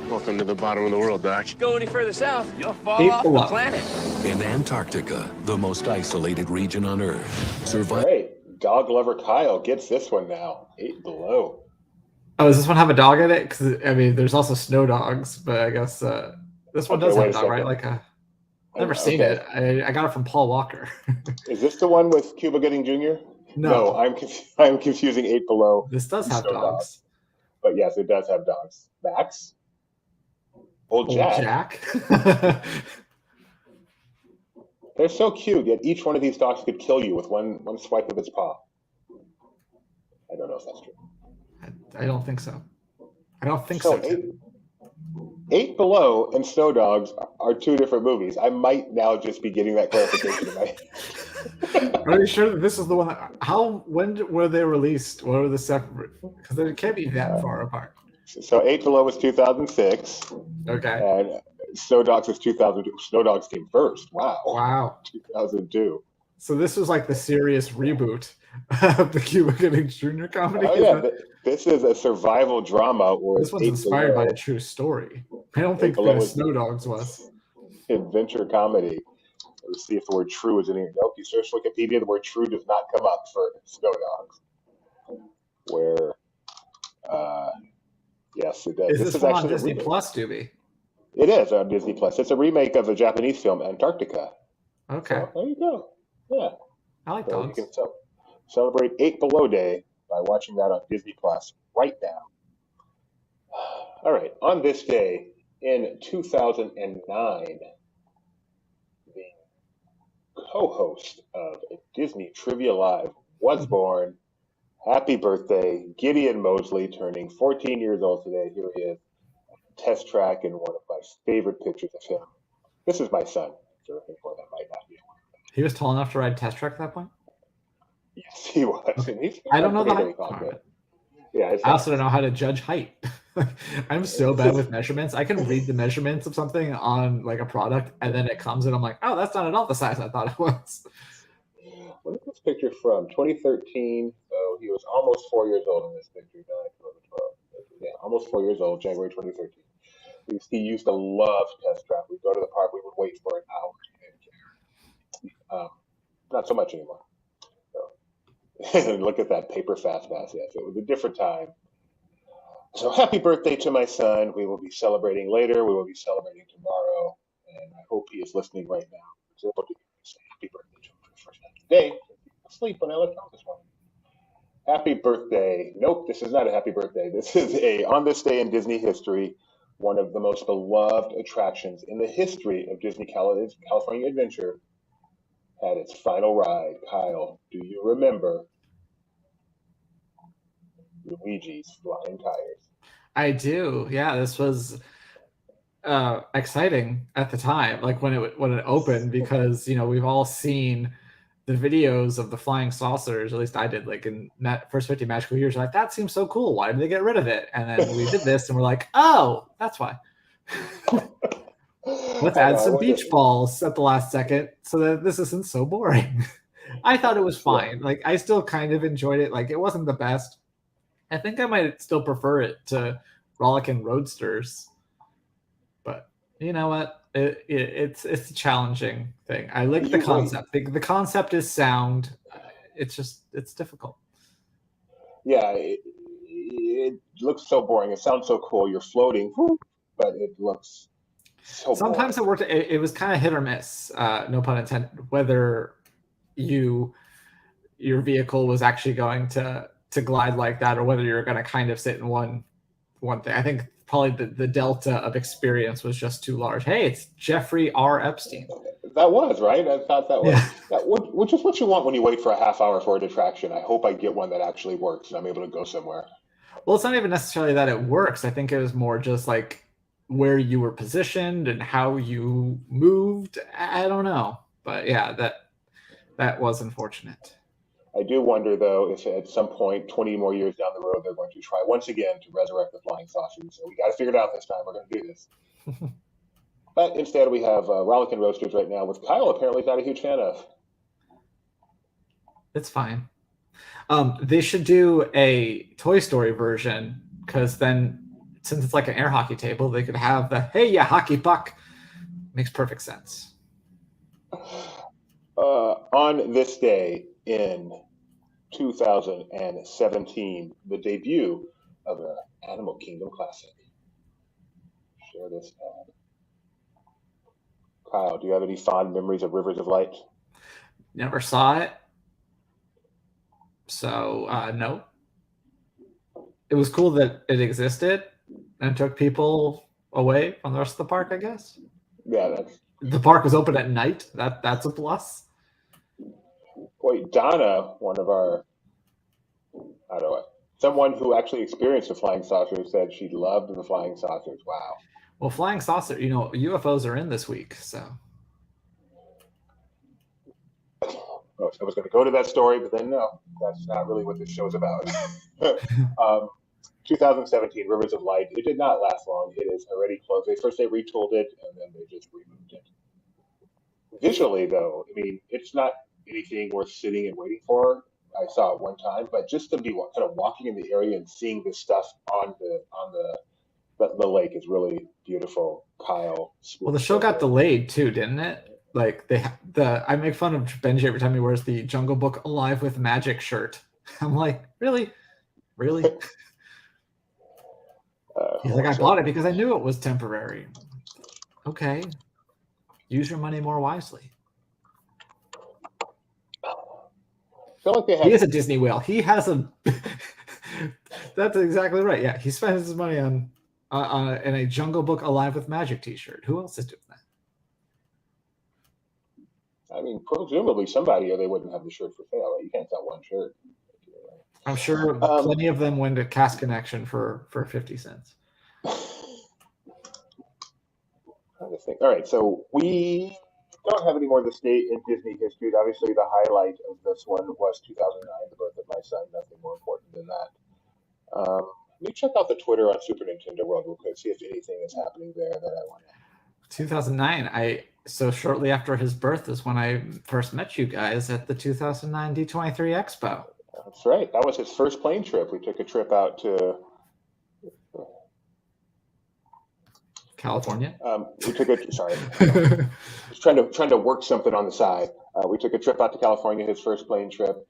Welcome to the bottom of the world, Doc. Go any further south, you'll fall off the planet. In Antarctica, the most isolated region on Earth, All right, dog lover Kyle gets this one now. 8 Below. Oh, does this one have a dog in it? Because I mean, there's also snow dogs, but I guess this one does have a dog, right? Like I've never seen it. I got it from Paul Walker. Is this the one with Cuba Gooding Jr.? No, I'm confusing 8 Below. This does have dogs. But yes, it does have dogs. Max? Old Jack. They're so cute, yet each one of these dogs could kill you with one swipe of its paw. I don't know if that's true. I don't think so. I don't think so. 8 Below and Snow Dogs are two different movies. I might now just be getting that clarification in my head. Are you sure that this is the one? When were they released? What were the separate? Because they can't be that far apart. So 8 Below was 2006. Okay. And Snow Dogs was 2002. Snow Dogs came first. Wow. 2002. So this was like the serious reboot of the Cuba Gooding Jr. comedy. Oh yeah, this is a survival drama. Where This one's inspired by a true story. I don't think the Snow Dogs was. Adventure comedy. Let's see if the word true is in here. Nope, you search Wikipedia, the word true does not come up for Snow Dogs. Where, yes, it does. Is this one on Disney Plus, Doobie? It is on Disney Plus. It's a remake of a Japanese film, Antarctica. Okay. So, there you go. Yeah. I like so dogs. You can celebrate 8 Below Day by watching that on Disney Plus right now. All right. On this day in 2009, the co-host of Disney Trivia Live was born. Happy birthday, Gideon Mosley, turning 14 years old today. Here he is, test track, and one of my favorite pictures of him. This is my son. Surfing for that might not be. He was tall enough to ride test track at that point? Yes, he was. Okay. I don't know the height. Yeah, I also don't know how to judge height. I'm so bad with measurements. I can read the measurements of something on like a product, and then it comes and I'm like, oh, that's not at all the size I thought it was. What is this picture from? 2013. So he was almost 4 years old in this picture. 9, 12, 12. Yeah, almost 4 years old, January 2013. He used to love test track. We'd go to the park. We would wait for an hour. Not so much anymore. So, look at that paper fast pass. Yes, it was a different time. So happy birthday to my son. We will be celebrating later. We will be celebrating tomorrow. And I hope he is listening right now. He's able to say happy birthday to him for the first time today. Asleep when I left home this morning. Happy birthday. Nope, this is not a happy birthday. This is on this day in Disney history, one of the most beloved attractions in the history of Disney California Adventure had its final ride. Kyle, do you remember Luigi's Flying Tires? I do. Yeah, this was exciting at the time, like when it opened, because we've all seen the videos of the flying saucers. At least I did. Like in first 50 magical years, like that seems so cool. Why did they get rid of it? And then we did this, and we're like, oh, that's why. Let's add some beach balls at the last second so that this isn't so boring. I thought it was fine. Like I still kind of enjoyed it. Like it wasn't the best. I think I might still prefer it to Rollickin' Roadsters. But you know what? It's a challenging thing. I like the concept. The concept is sound. It's difficult. Yeah, it looks so boring. It sounds so cool. You're floating, but it looks so sometimes boring. It worked. It was kind of hit or miss. No pun intended. Whether your vehicle was actually going to glide like that, or whether you're going to kind of sit in one thing. I think probably the delta of experience was just too large. Hey, it's Jeffrey R. Epstein. That was right. I thought that was which is what you want when you wait for a half hour for an attraction. I hope I get one that actually works and I'm able to go somewhere. Well, it's not even necessarily that it works. I think it was more just like where you were positioned and how you moved. I don't know, but yeah, that was unfortunate. I do wonder, though, if at some point, 20 more years down the road, they're going to try once again to resurrect the flying saucers. So we got to figure it out this time. We're going to do this. But instead, we have Rollickin' Roasters right now, which Kyle apparently is not a huge fan of. It's fine. They should do a Toy Story version, because then, since it's like an air hockey table, they could have the "Hey, ya hockey puck." Makes perfect sense. On this day in 2017, the debut of an Animal Kingdom classic. Share this ad. Kyle, do you have any fond memories of Rivers of Light? Never saw it. So, no. It was cool that it existed and took people away from the rest of the park, I guess. Yeah, the park was open at night. That's a plus. Wait, Donna, one of our, someone who actually experienced the flying saucer, said she loved the flying saucers. Wow. Well, flying saucer, UFOs are in this week, so. I was going to go to that story, but then no, that's not really what this show is about. 2017, Rivers of Light. It did not last long. It is already closed. First they retooled it, and then they just removed it. Visually, though, I mean, it's not anything worth sitting and waiting for. I saw it one time, but just to be kind of walking in the area and seeing this stuff on the lake is really beautiful. Kyle. Well, the show got delayed too, didn't it? Like I make fun of Benji every time he wears the Jungle Book Alive with Magic shirt. I'm like, really? He's like, I bought it because I knew it was temporary. Okay. Use your money more wisely. I feel like he is a Disney whale. He has a. That's exactly right. Yeah, he spends his money on in a Jungle Book Alive with Magic T-shirt. Who else is doing that? I mean, presumably somebody, or they wouldn't have the shirt for sale. You can't sell one shirt. I'm sure plenty of them went to Cast Connection for 50 cents. All right, so we don't have any more of the state in Disney history. Obviously, the highlight of this one was 2009, the birth of my son. Nothing more important than that. Let me check out the Twitter on Super Nintendo World real quick, see if anything is happening there that I want to. 2009. So shortly after his birth is when I first met you guys at the 2009 D23 Expo. That's right. That was his first plane trip. We took a trip out to California. We took a sorry. Just trying to work something on the side. We took a trip out to California. His first plane trip.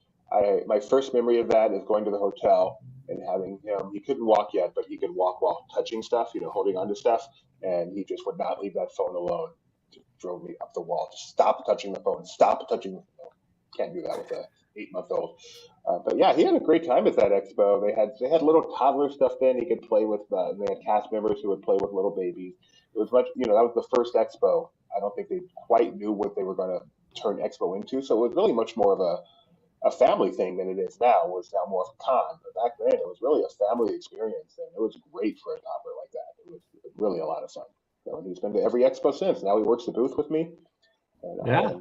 My first memory of that is going to the hotel and having him. He couldn't walk yet, but he could walk while touching stuff. Holding onto stuff, and he just would not leave that phone alone. Just drove me up the wall. Just stop touching the phone. Stop touching the phone. Can't do that with a 8-month-old. But yeah, he had a great time at that expo. They had little toddler stuff then he could play with. They had cast members who would play with little babies. It was much, that was the first expo. I don't think they quite knew what they were going to turn expo into. So it was really much more of a family thing than it is now. It was now more of a con. But back then, it was really a family experience, and it was great for a toddler like that. It was really a lot of fun. So he's been to every expo since. Now he works the booth with me. And yeah,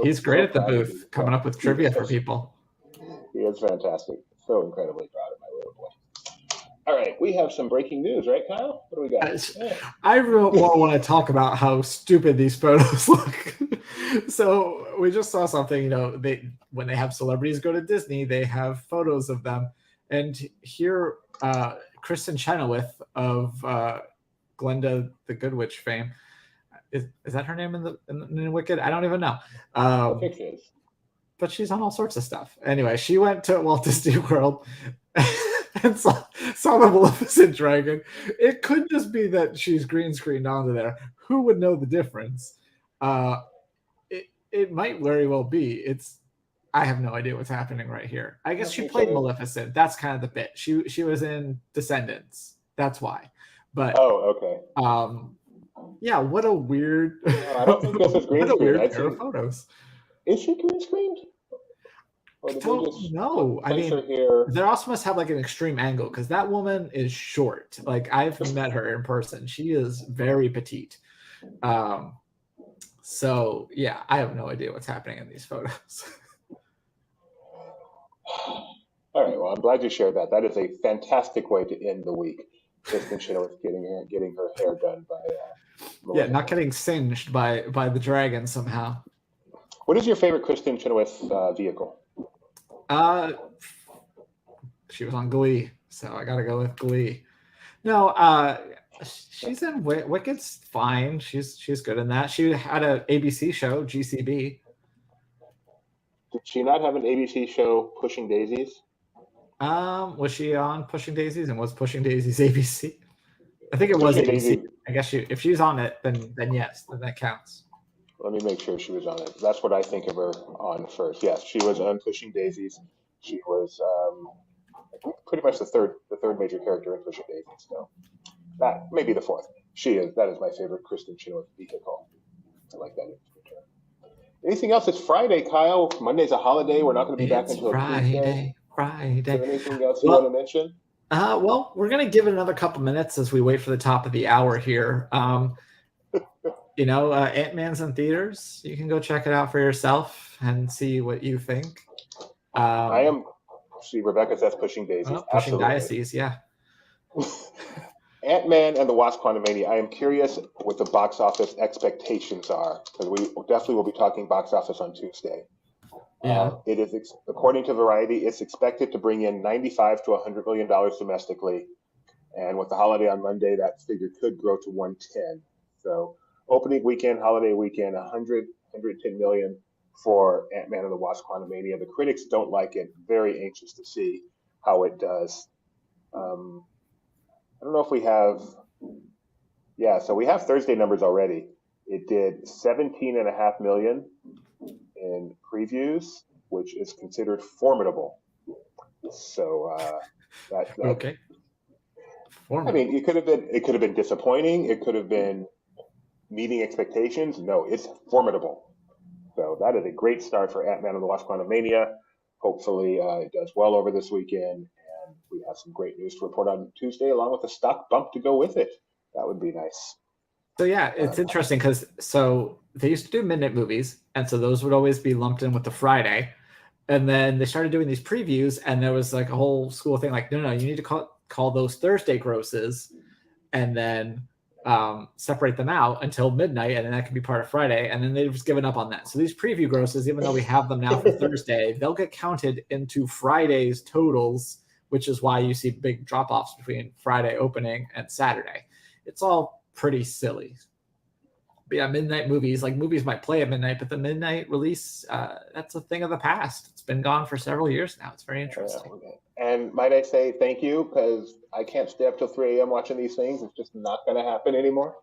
he's great at the booth, coming up with trivia for people. He is fantastic. So incredibly proud of my little boy. All right, we have some breaking news, right, Kyle? What do we got? I really want to talk about how stupid these photos look. So we just saw something, when they have celebrities go to Disney, they have photos of them. And here, Kristen Chenoweth of Glenda the Good Witch fame. Is that her name in Wicked? I don't even know. I think she is. But she's on all sorts of stuff. Anyway, she went to Walt Disney World and saw the Maleficent dragon. It could just be that she's green screened onto there. Who would know the difference? It might very well be. I have no idea what's happening right here. I guess she played Maleficent. That's kind of the bit. She was in Descendants. That's why. But okay. Yeah, what a weird. I don't think this is green screen. What a weird pair of photos. Is she green screened? I don't know. I mean, they also must have like an extreme angle because that woman is short. Like I've met her in person. She is very petite. So yeah, I have no idea what's happening in these photos. All right. Well, I'm glad you shared that. That is a fantastic way to end the week. Kristen Chenoweth getting her hair done by. Yeah, not getting singed by the dragon somehow. What is your favorite Kristen Chenoweth vehicle? She was on Glee, so I gotta go with Glee. No, she's in Wicked's fine. She's good in that. She had an ABC show, GCB. Did she not have an ABC show, Pushing Daisies? Was she on Pushing Daisies, and was Pushing Daisies ABC? I think it was ABC. Daisy. I guess if she's on it, then yes, then that counts. Let me make sure she was on it. That's what I think of her on first. Yes, she was on Pushing Daisies. She was I think pretty much the third major character in Pushing Daisies. So that maybe the fourth. That is my favorite Kristen Chenoweth vehicle. I like that. Anything else? It's Friday, Kyle. Monday's a holiday. We're not going to be back until Tuesday. Friday. Is there anything else you want to mention? Well, we're going to give it another couple minutes as we wait for the top of the hour here. Ant-Man's in theaters. You can go check it out for yourself and see what you think. I am. See, Rebecca says Pushing Daisies. Pushing Diocese, yeah. Ant-Man and the Wasp: Quantumania. I am curious what the box office expectations are because we definitely will be talking box office on Tuesday. Yeah. It is, according to Variety, it's expected to bring in $95 to $100 million domestically. And with the holiday on Monday, that figure could grow to 110. So opening weekend, holiday weekend, 110 million for Ant-Man and the Wasp: Quantumania. The critics don't like it. Very anxious to see how it does. I don't know if we have. Yeah, so we have Thursday numbers already. It did 17.5 million in previews, which is considered formidable. So that Okay. I mean, it could have been disappointing. It could have been meeting expectations. No, it's formidable. So that is a great start for Ant-Man and the Wasp: Quantumania. Hopefully, it does well over this weekend, and we have some great news to report on Tuesday, along with a stock bump to go with it. That would be nice. So yeah, it's interesting because they used to do midnight movies, and so those would always be lumped in with the Friday, and then they started doing these previews, and there was like a whole school thing like, no, you need to call those Thursday grosses, and then separate them out until midnight, and then that can be part of Friday, and then they've just given up on that. So these preview grosses, even though we have them now for Thursday, they'll get counted into Friday's totals, which is why you see big drop-offs between Friday opening and Saturday. It's all pretty silly. But yeah, midnight movies, like movies might play at midnight, but the midnight release, that's a thing of the past. It's been gone for several years now. It's very interesting. And might I say thank you, because I can't stay up till 3 a.m. watching these things. It's just not going to happen anymore.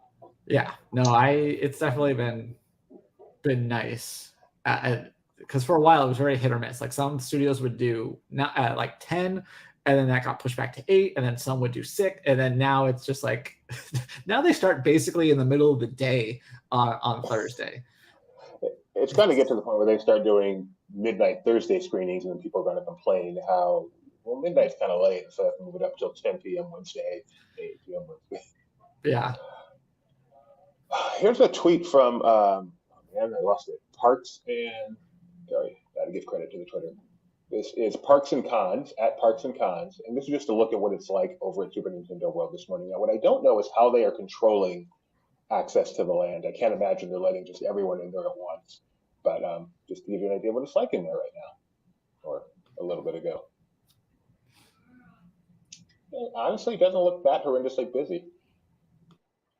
Yeah, no, it's definitely been nice. Because for a while it was very hit or miss. Like some studios would do not at like 10, and then that got pushed back to 8, and then some would do 6, and then now it's just like now they start basically in the middle of the day on Thursday. It's going to get to the point where they start doing midnight Thursday screenings, and then people are going to complain how, well, midnight's kind of late, so I have to move it up till 10 p.m. Wednesday, 8 p.m. Wednesday. Yeah. Here's a tweet from, I lost it. Parks and, sorry, got to give credit to the Twitter. This is Parks and Cons, at Parks and Cons, and this is just a look at what it's like over at Super Nintendo World this morning. Now, what I don't know is how they are controlling access to the land. I can't imagine they're letting just everyone in there at once. But just to give you an idea of what it's like in there right now, or a little bit ago. And honestly, it doesn't look that horrendously busy.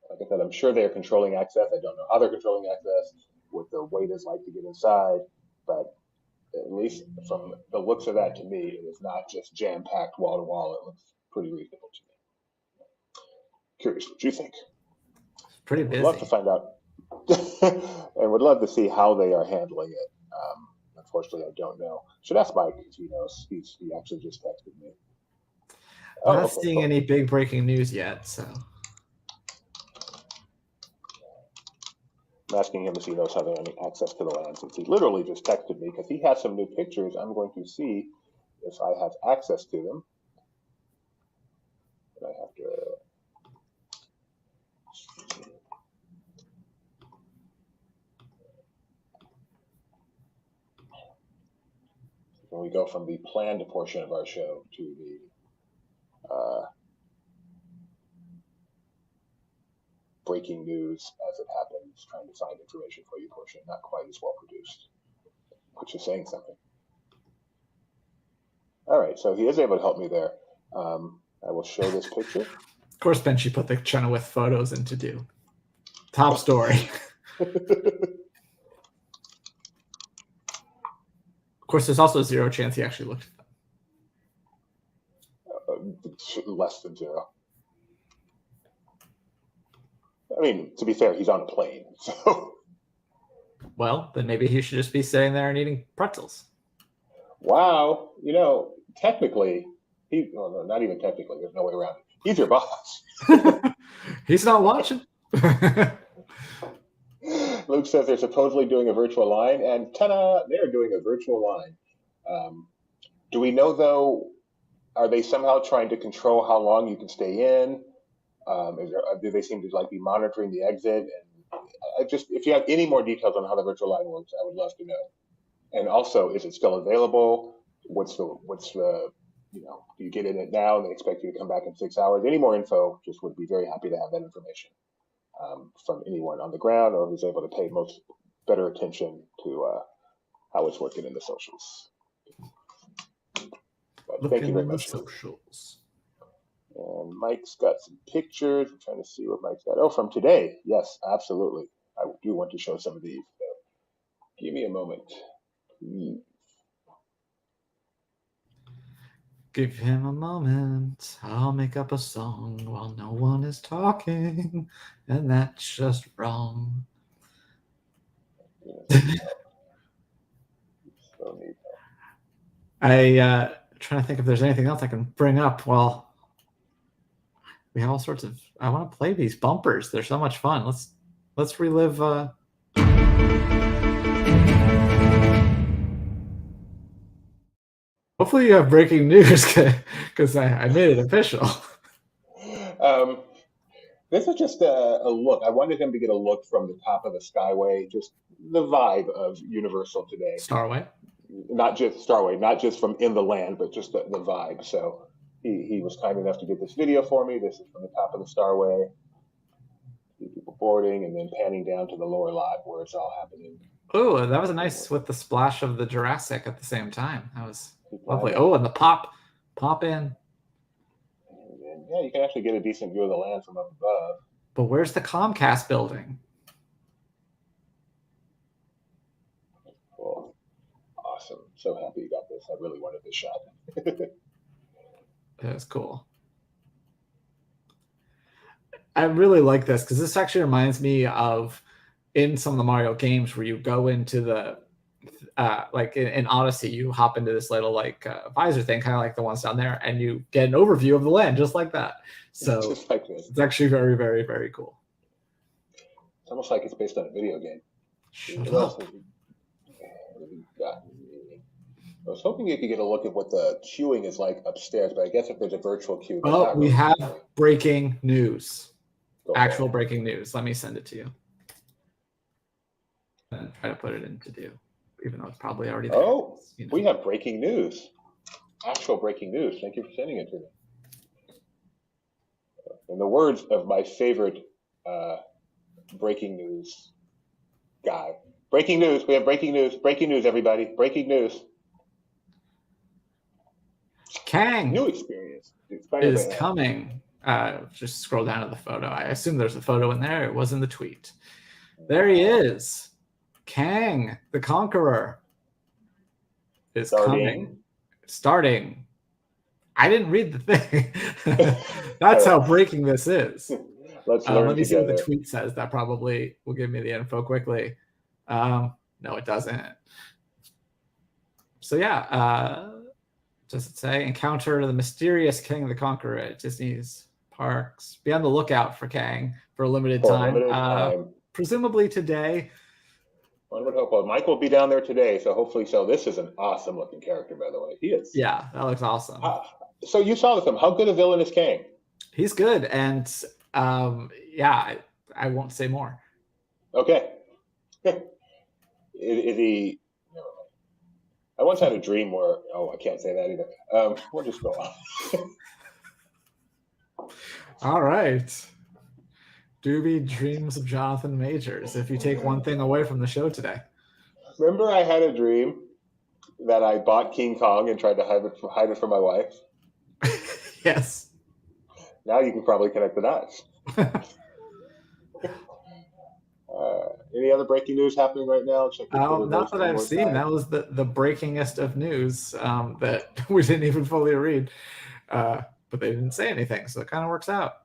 Like I said, I'm sure they are controlling access. I don't know how they're controlling access, what the wait is like to get inside, but at least from the looks of that, to me, it is not just jam-packed wall to wall. It looks pretty reasonable to me. Curious what you think. Pretty busy. I'd love to find out, and would love to see how they are handling it. Unfortunately, I don't know. Should ask Mike because he knows. He actually just texted me. I'm not seeing any big breaking news yet, so. I'm asking him if he knows how they have access to the land, since he literally just texted me because he has some new pictures. I'm going to see if I have access to them. But I have to. When we go from the planned portion of our show to the breaking news as it happens, trying to find information for you portion, not quite as well produced, which is saying something. All right, so he is able to help me there. I will show this picture. Of course, Ben, she put the Chenoweth photos in to do. Top story. Of course, there's also 0 chance he actually looked at them. Less than 0. I mean, to be fair, he's on a plane, so. Well, then maybe he should just be sitting there and eating pretzels. Wow, technically, well, no, not even technically. There's no way around it. He's your boss. He's not watching. Luke says they're supposedly doing a virtual line, and ta-da, they're doing a virtual line. Do we know, though, are they somehow trying to control how long you can stay in? Do they seem to be monitoring the exit? And if you have any more details on how the virtual line works, I would love to know. And also, is it still available? What's the do you get in it now and they expect you to come back in 6 hours? Any more info, just would be very happy to have that information from anyone on the ground or who's able to pay better attention to how it's working in the socials. But Looking thank you very in the much. socials. And Mike's got some pictures. I'm trying to see what Mike's got. Oh, from today. Yes, absolutely. I do want to show some of these. So give me a moment, please. Give him a moment. I'll make up a song while no one is talking, and that's just wrong. Trying to think if there's anything else I can bring up. Well, we have all sorts of. I want to play these bumpers. They're so much fun. Let's relive. Hopefully you have breaking news because I made it official. This is just a look. I wanted him to get a look from the top of the Skyway, just the vibe of Universal today. Starway? Not just Starway, not just from in the land, but just the vibe. So he was kind enough to get this video for me. This is from the top of the Starway. People boarding and then panning down to the lower lot where it's all happening. Oh, that was nice with the splash of the Jurassic at the same time. That was lovely. Oh, and the pop in. And yeah, you can actually get a decent view of the land from up above. But where's the Comcast building? Cool. Awesome. So happy you got this. I really wanted this shot. That was cool. I really like this because this actually reminds me of in some of the Mario games where you go into the like in Odyssey, you hop into this little visor thing, kind of like the ones down there, and you get an overview of the land just like that. So just like this. It's actually very, very, very cool. It's almost like it's based on a video game. Shut up. I was hoping you could get a look at what the queuing is like upstairs, but I guess if there's a virtual queue. Oh, we have breaking news. Actual breaking news. Let me send it to you. And try to put it in to do, even though it's probably already there. Oh, we have breaking news. Actual breaking news. Thank you for sending it to me. In the words of my favorite breaking news guy. Breaking news. We have breaking news. Breaking news, everybody. Breaking news. Kang new experience is coming. Just scroll down to the photo. I assume there's a photo in there. It was in the tweet. There he is. Kang, the Conqueror, is coming. Starting. I didn't read the thing. That's how breaking this is. Let me see what the tweet says. That probably will give me the info quickly. No, it doesn't. So yeah, does it say encounter the mysterious King of the Conqueror at Disney's parks? Be on the lookout for Kang for a limited time. Presumably today. One would hope. Well, Mike will be down there today, so hopefully so. This is an awesome looking character, by the way. He is. Yeah, that looks awesome. So you saw him. How good a villain is Kang? He's good, and yeah, I won't say more. Okay. Is he? No. I once had a dream where. Oh, I can't say that either. We'll just go on. All right. Doobie dreams of Jonathan Majors. If you take one thing away from the show today. Remember, I had a dream that I bought King Kong and tried to hide it from my wife. Yes. Now you can probably connect the dots. Any other breaking news happening right now? Not that I've seen. That was the breakingest of news that we didn't even fully read. But they didn't say anything, so it kind of works out.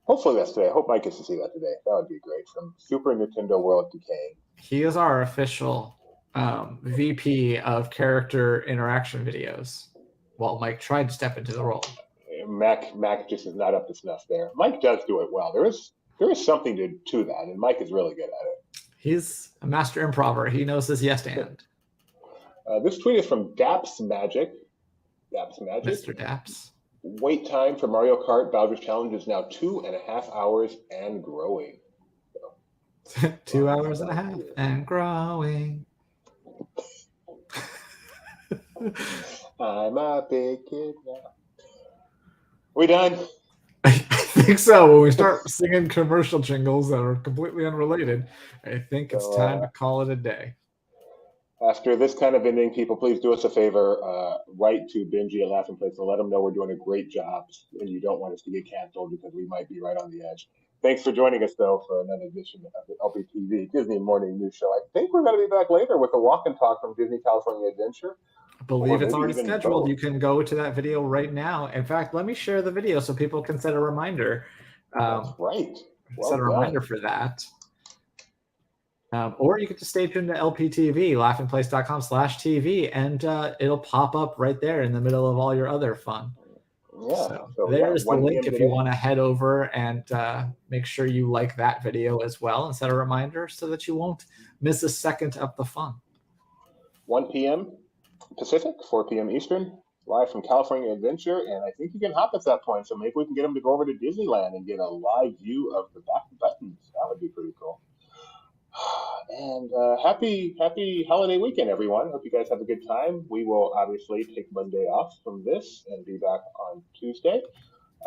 Hopefully that's today. I hope Mike gets to see that today. That would be great. From Super Nintendo World Decay. He is our official VP of character interaction videos. Well, Mike tried to step into the role. Mac just is not up to snuff there. Mike does do it well. There is something to that, and Mike is really good at it. He's a master improver. He knows his yes and. This tweet is from Daps Magic. Mr. Daps. Wait time for Mario Kart Bowser's Challenge is now 2.5 hours and growing. So, 2 hours and a half and growing. I'm a big kid now. We done? I think so. When we start singing commercial jingles that are completely unrelated, I think it's time to call it a day. After this kind of ending, people, please do us a favor. Write to Benji at Laughing Place and let him know we're doing a great job and you don't want us to get canceled because we might be right on the edge. Thanks for joining us, though, for another edition of the LPTV Disney Morning News Show. I think we're going to be back later with a walk and talk from Disney California Adventure. I believe it's already scheduled. You can go to that video right now. In fact, let me share the video so people can set a reminder. That's right. Set a reminder for that. Or you can just stay tuned to LPTV, laughingplace.com/TV, and it'll pop up right there in the middle of all your other fun. Yeah. So there's the link if you want to head over and make sure you like that video as well and set a reminder so that you won't miss a second of the fun. 1 p.m. Pacific, 4 p.m. Eastern, live from California Adventure, and I think you can hop at that point, so maybe we can get them to go over to Disneyland and get a live view of the back buttons. That would be pretty cool. And happy holiday weekend, everyone. Hope you guys have a good time. We will obviously take Monday off from this and be back on Tuesday.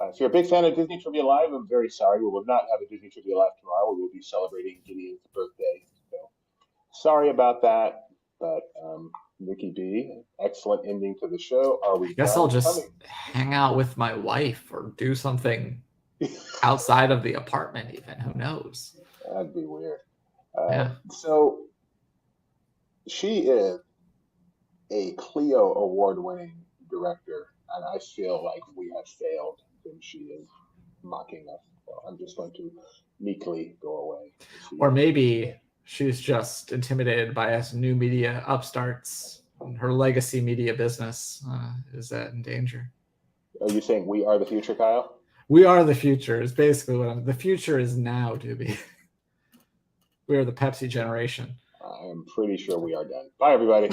If you're a big fan of Disney Trivia Live, I'm very sorry. We will not have a Disney Trivia Live tomorrow. We will be celebrating Gideon's birthday. So sorry about that, but Nikki B, excellent ending to the show. Are we? I guess I'll just hang out with my wife or do something outside of the apartment even. Who knows? That'd be weird. Yeah. So she is a Clio award-winning director, and I feel like we have failed when she is mocking us. So I'm just going to meekly go away. Or maybe she's just intimidated by us new media upstarts. Her legacy media business is in danger. Are you saying we are the future, Kyle? We are the future. Is basically what the future is now, Doobie. We are the Pepsi generation. I'm pretty sure we are done. Bye, everybody.